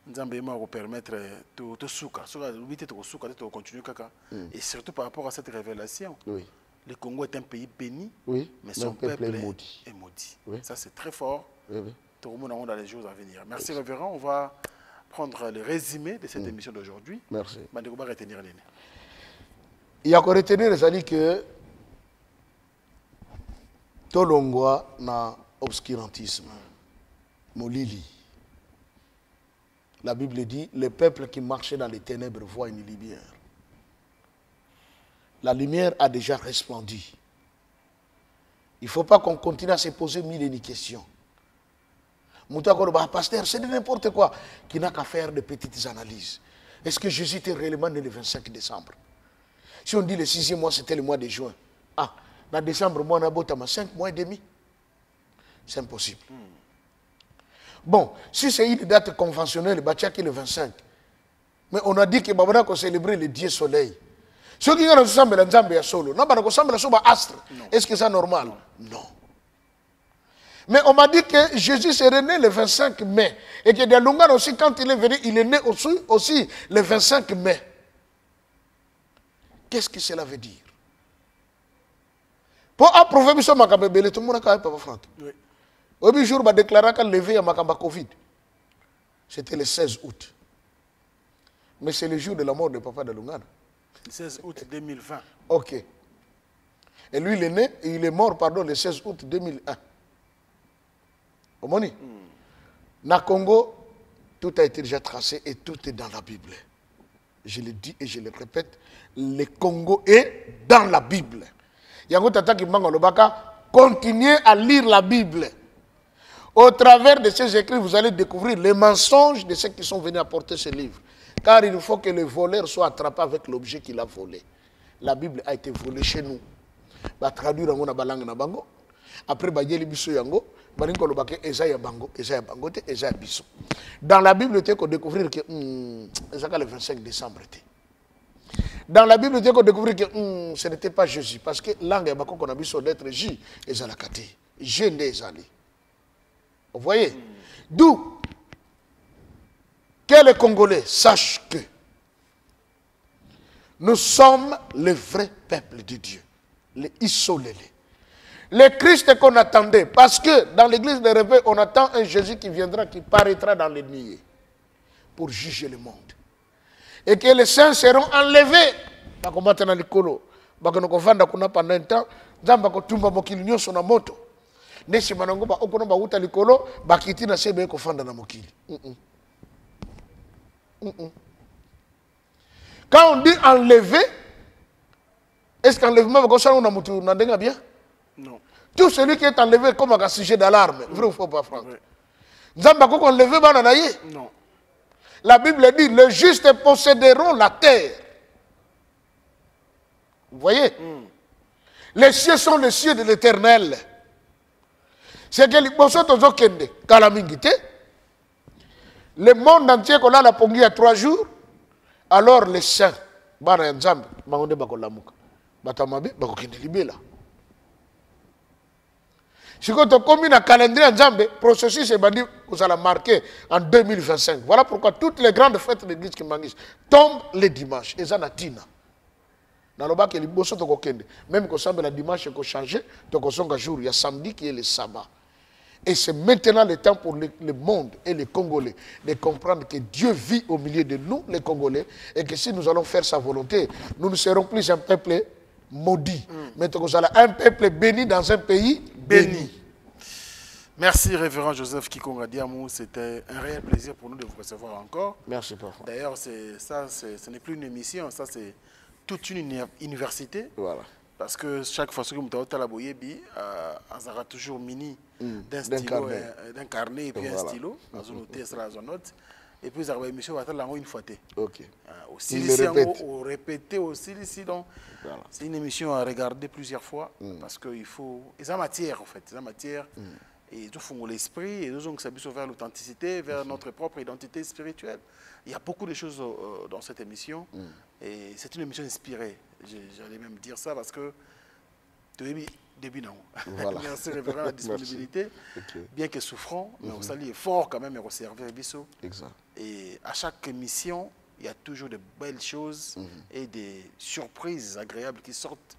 Nzambe va permettre de souka. De continuer. Et surtout par rapport à cette révélation, le Congo est un pays béni, mais son peuple est maudit. Ça, c'est très fort. Tout le monde dans les jours à venir. Merci, révérend. On va prendre le résumé de cette émission d'aujourd'hui. Merci. On va retenir les. Il y a qu'à retenir les que Tolongwa na obscurantisme. Molili. La Bible dit, le peuple qui marchait dans les ténèbres voit une lumière. La lumière a déjà resplendi. Il ne faut pas qu'on continue à se poser mille et une questions. Pasteur, c'est n'importe quoi. Qui n'a qu'à faire de petites analyses. Est-ce que Jésus était réellement né le 25 décembre? Si on dit le 6e mois, c'était le mois de juin. Ah, dans décembre, moi, on a 5 mois et demi. C'est impossible. Bon, si c'est une date conventionnelle, c'est le 25. Mais on a dit que nous avons célébré le Dieu soleil. Ceux qui ont ensemble, c'est solo. Non, astre. Est-ce que c'est normal? Non. Mais on m'a dit que Jésus serait né le 25 mai. Et que Dialungan aussi, quand il est venu, il est né aussi le 25 mai. Qu'est-ce que cela veut dire? Pour approuver ce Makabébélé, tout le monde a Papa Franck. Oui. Au jour, il a déclaré qu'il levé à Makamba Covid. C'était le 16 août. Mais c'est le jour de la mort de Papa Dalungana. Le 16 août 2020. Ok. Et lui, il est né, il est mort, pardon, le 16 août 2001. Au Moni. Na Congo, tout a été déjà tracé et tout est dans la Bible. Je le dis et je le répète, le Congo est dans la Bible. Yango Tata Kimbango Lobaka, continuez à lire la Bible. Au travers de ces écrits, vous allez découvrir les mensonges de ceux qui sont venus apporter ce livre. Car il faut que le voleur soit attrapé avec l'objet qu'il a volé. La Bible a été volée chez nous. Ba traduire en balang na bango. Après ba yeli biso yango, ba ninko lobake ezaya bango, ezaya bango te, ezaya biso. Dans la Bible, tu peux découvrir que le 25 décembre était. Dans la Bible, tu peux découvrir que ce n'était pas Jésus parce que langue bako qu'on a vu sur lettre J ezalakate. Je n'ai allé. Vous voyez? D'où que les Congolais sachent que nous sommes le vrai peuple de Dieu, les Isolélés. Le Christ qu'on attendait, parce que dans l'église de réveil, on attend un Jésus qui viendra, qui paraîtra dans les nuées pour juger le monde. Et que les saints seront enlevés. Pendant un temps, nesi manango ba okono ba uta likolo bakiti na sebe ko fanda na mokili. Quand on dit enlever, est-ce qu'enlèvement va concerner na mutu na ndenga bien? Non. Tout celui qui est enlevé comme un sujet d'alarme, vrai ou faux pas Franck? Nzamba ko enlever bana na ye? Non. La Bible dit les justes posséderont la terre. Vous voyez? Les cieux sont les cieux de l'Éternel. C'est que le monde entier qu'on a la pongi à 3 jours, alors les saints, si vous avez commis un calendrier le processus est vous allez marquer en 2025. Voilà pourquoi toutes les grandes fêtes de l'église qui tombent les dimanches. Et ça, tina. Dans le bas, même quand le dimanche est changé, donc on jour, il y a samedi qui est le sabbat. Et c'est maintenant le temps pour le monde et les Congolais de comprendre que Dieu vit au milieu de nous, les Congolais, et que si nous allons faire sa volonté, nous ne serons plus un peuple maudit, mais nous allons un peuple béni dans un pays béni. Merci, révérend Joseph Kikonga Diamou. C'était un réel plaisir pour nous de vous recevoir encore. Merci, parfois. D'ailleurs, ce n'est plus une émission, ça c'est toute une université. Voilà. Parce que chaque fois que vous avez la boyebi, on aura toujours mini d'un stylo, d'un carnet et puis un stylo. On a noté ça, on note. Et puis, vous avez une émission une fois. Ok. Aussi, on répète aussi ici. Donc, c'est une émission à regarder plusieurs fois. Parce qu'il faut. Et ça matière, en fait. Ça matière. Et tout fond l'esprit. Et nous, on s'habille vers l'authenticité, vers notre propre identité spirituelle. Il y a beaucoup de choses dans cette émission. Et c'est une émission inspirée. J'allais même dire ça parce que début non. Voilà. Merci révérend la disponibilité. Bien que souffrant, mais on s'allie fort quand même et resserver Bisso. Exact. Et à chaque émission, il y a toujours de belles choses et des surprises agréables qui sortent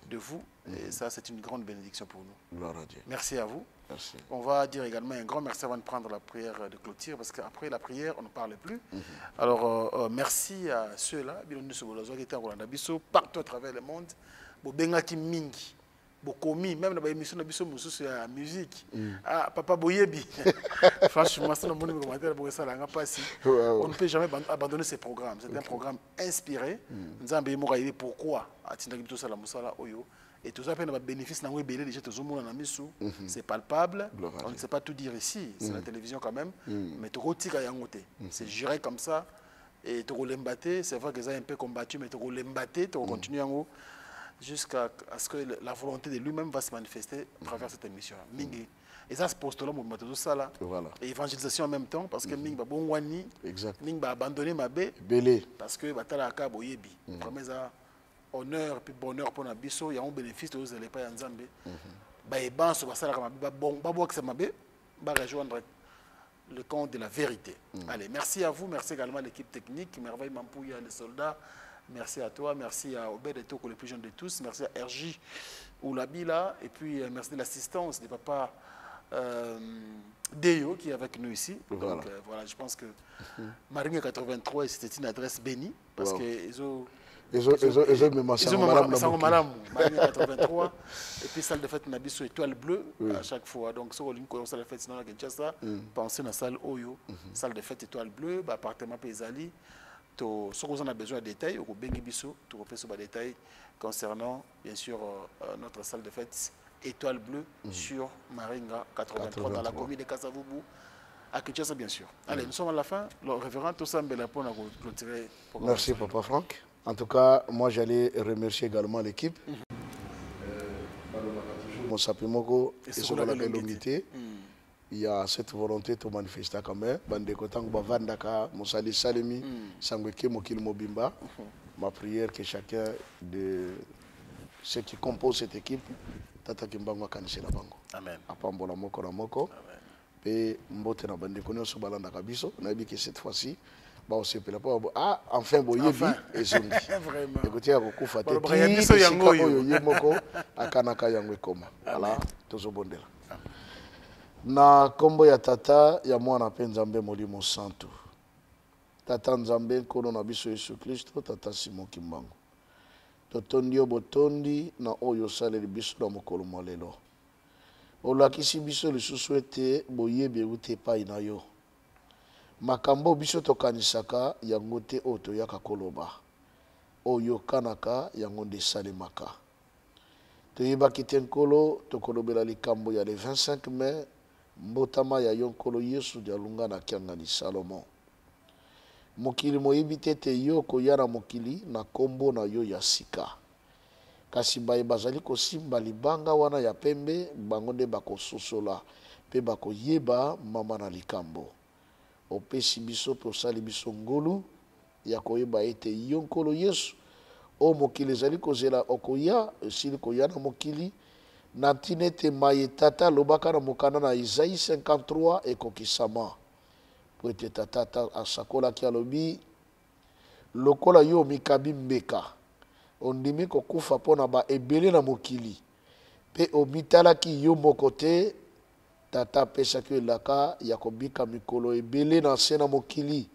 de vous. Et ça, c'est une grande bénédiction pour nous. Gloire à Dieu. Merci à vous. Merci. On va dire également un grand merci avant de prendre la prière de clôture, parce qu'après la prière, on ne parle plus. Alors, merci à ceux-là, qui étaient partout à travers le monde. Bengaki Mingi, Bokomi, même dans l'émission de la musique. Ah, Papa Boyebi. Franchement, on ne peut jamais abandonner ces programmes. C'est un programme inspiré. Pourquoi et tout ça, le bénéfice c'est palpable. On ne sait pas tout dire ici, c'est la télévision quand même. Mais c'est géré comme ça. Et c'est vrai que ça un peu combattu, mais tu continues jusqu'à ce que la volonté de lui-même va se manifester à travers cette émission. Et ça, c'est postulat tout ça là. Et évangélisation en même temps, parce que Ming va bonwani, Ming va abandonner ma baie, parce que batala ka boyebi. Honneur et bonheur pour Nabiso, il y a un bénéfice de les pas en Zambie. Et ben, ce ça va bon, va rejoindre le camp de la vérité. Allez, merci à vous, merci également à l'équipe technique, Merveille Mampouya, les soldats. Merci à toi, merci à Obed et Toko, le plus jeune de tous, merci à RJ Oulabila, et puis merci de l'assistance de papa Deyo qui est avec nous ici. Voilà. Donc voilà, je pense que Marine 83, c'était une adresse bénie parce que ils ont Marine 83 et puis salle de fête Nabiso étoile bleue à chaque fois. Donc sur une salle de fête sinon à Kinshasa, pensez dans salle Oyo, salle de fête étoile bleue, appartement Pézali. Si vous avez besoin de détails, vous pouvez faire sur des détails concernant bien sûr notre salle de fête étoile bleue sur Maringa 83 dans la commune de Kasavubu à Kinshasa bien sûr. Allez, nous sommes à la fin. Le révérend Tossambela pour clôturer. Merci Papa Franck. En tout cas, moi j'allais remercier également l'équipe. Mon sapimoko et sur la l'unité. Il y a cette volonté de manifester quand même. Ma prière que chacun de ceux qui composent cette équipe, Tata Kimbango kanise na bango. Amen. Apambola moko na moko. Et mbote na bande konyo so balanda kabiso. Na bi que cette fois-ci, ba on se pela pas enfin boyebi et zondi. Vraiment. Écoutez à kokufa te. Biso yango yo yemoko akanaka yango ekoma. Voilà, tozobondela. Na kombo ya tata ya mwana pe Nzambe molimo santo. Tata Nzambe kono na biso Yesu Kristo, tata Simon Kimbango. Totondi obotondi na oyo saleli biso na mokolo molelo. Olakisi biso lisusu ete boyebi ute epai na yo. Makambo biso tokanisaka yango te oyo toyaka koloba. Oyo kanaka yango nde esalemaka. Toyebaki te nkolo tokolobela likambo ya le 25 mai mbotama ya yo nkolo Yesu dialunga na kiangani Salomon. Mokili moyebi te yo koya na mokili na kombo na yo ya sika. Kasi baye bazali kosimba libanga wana ya pembe bango nde bakososola pe bakoyeba mama na likambo. Opesi biso pe osali biso ngolu ya koyeba ete yo nkolo Yesu o mokili ezali kozela okoya esili koya na mokili na ntina ete maye tata lobaka na mokanda na Isaïe 53 ekokisama. Po ete tata asakolaki alobi lokola yo mikabi mbeka ondimi kokufa mpona ba ebele na mokili pe omitalaki yo moko te tata apesaki elaka ya kobika mikolo ebele na se na mokili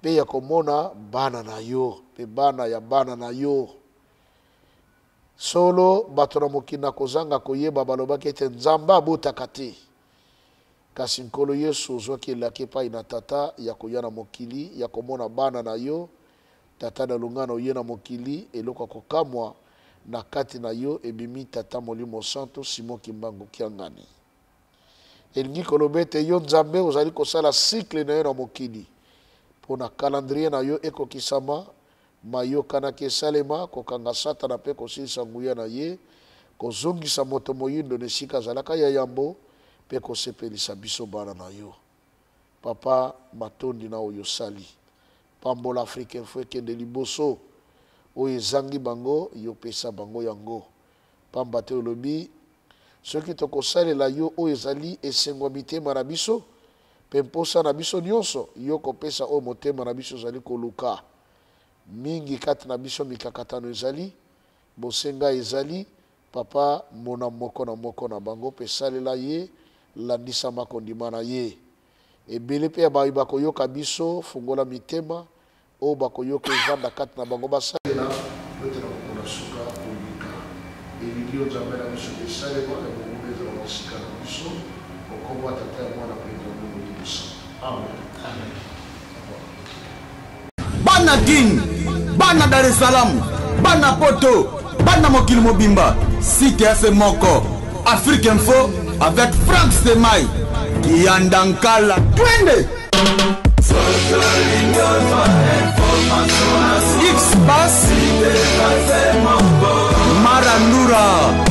pe ya komona bana na yo pe bana ya bana na yo solo bato na mokili na kozanga koyeba balobaki ete Nzambe abotaka te. Kasi nkolo Yesu ozwaki elaki epai na tata ya koya na mokili ya komona bana na yo tata na lungana oye na mokili eloko kokamwa na kati na yo ebimi tata molimo santo Simon Kimbango kiangani. Elingi koloba ete yo Nzambe ozali kosala cycle na yo na mokili pona calendrier na yo ekokisama mayokanaki esalema kokanga Satana mpe kosilisa nguya na ye kozongisa moto moyindo na esika azalaka ya yambo pe kosepelisa biso bana na yo. Papa matondi na oyo sali pambola Africain fo ekende liboso oyo ezangi bango yo pesa bango yango pamba te olobi soki tokosalela yo oyo ezali esengo mitema na biso pe mposa na biso nyonso yo kopesa oyo motema na biso ezali koluka mingi kati na biso mikakatano ezali bosenga ezali papa mona moko na bango pe salela ye landisa makondima na ye ebele pe ba bakoyoka biso fungola mitema o bakoyoka ezanda kati na bango basalela bote na kokona suka olika elilio Nzambe na biso esale kwa na bomeza na masika na biso okomba tata ya mwana pe Nzambe na biso. Amen. Amen. Bana Guine, bana Dar es Salaam, bana Poto, bana mokili mobimba, site FM moko, Afrique Info avec Franck Stemai, Kiandankala, twende. X-Bass, Marandura.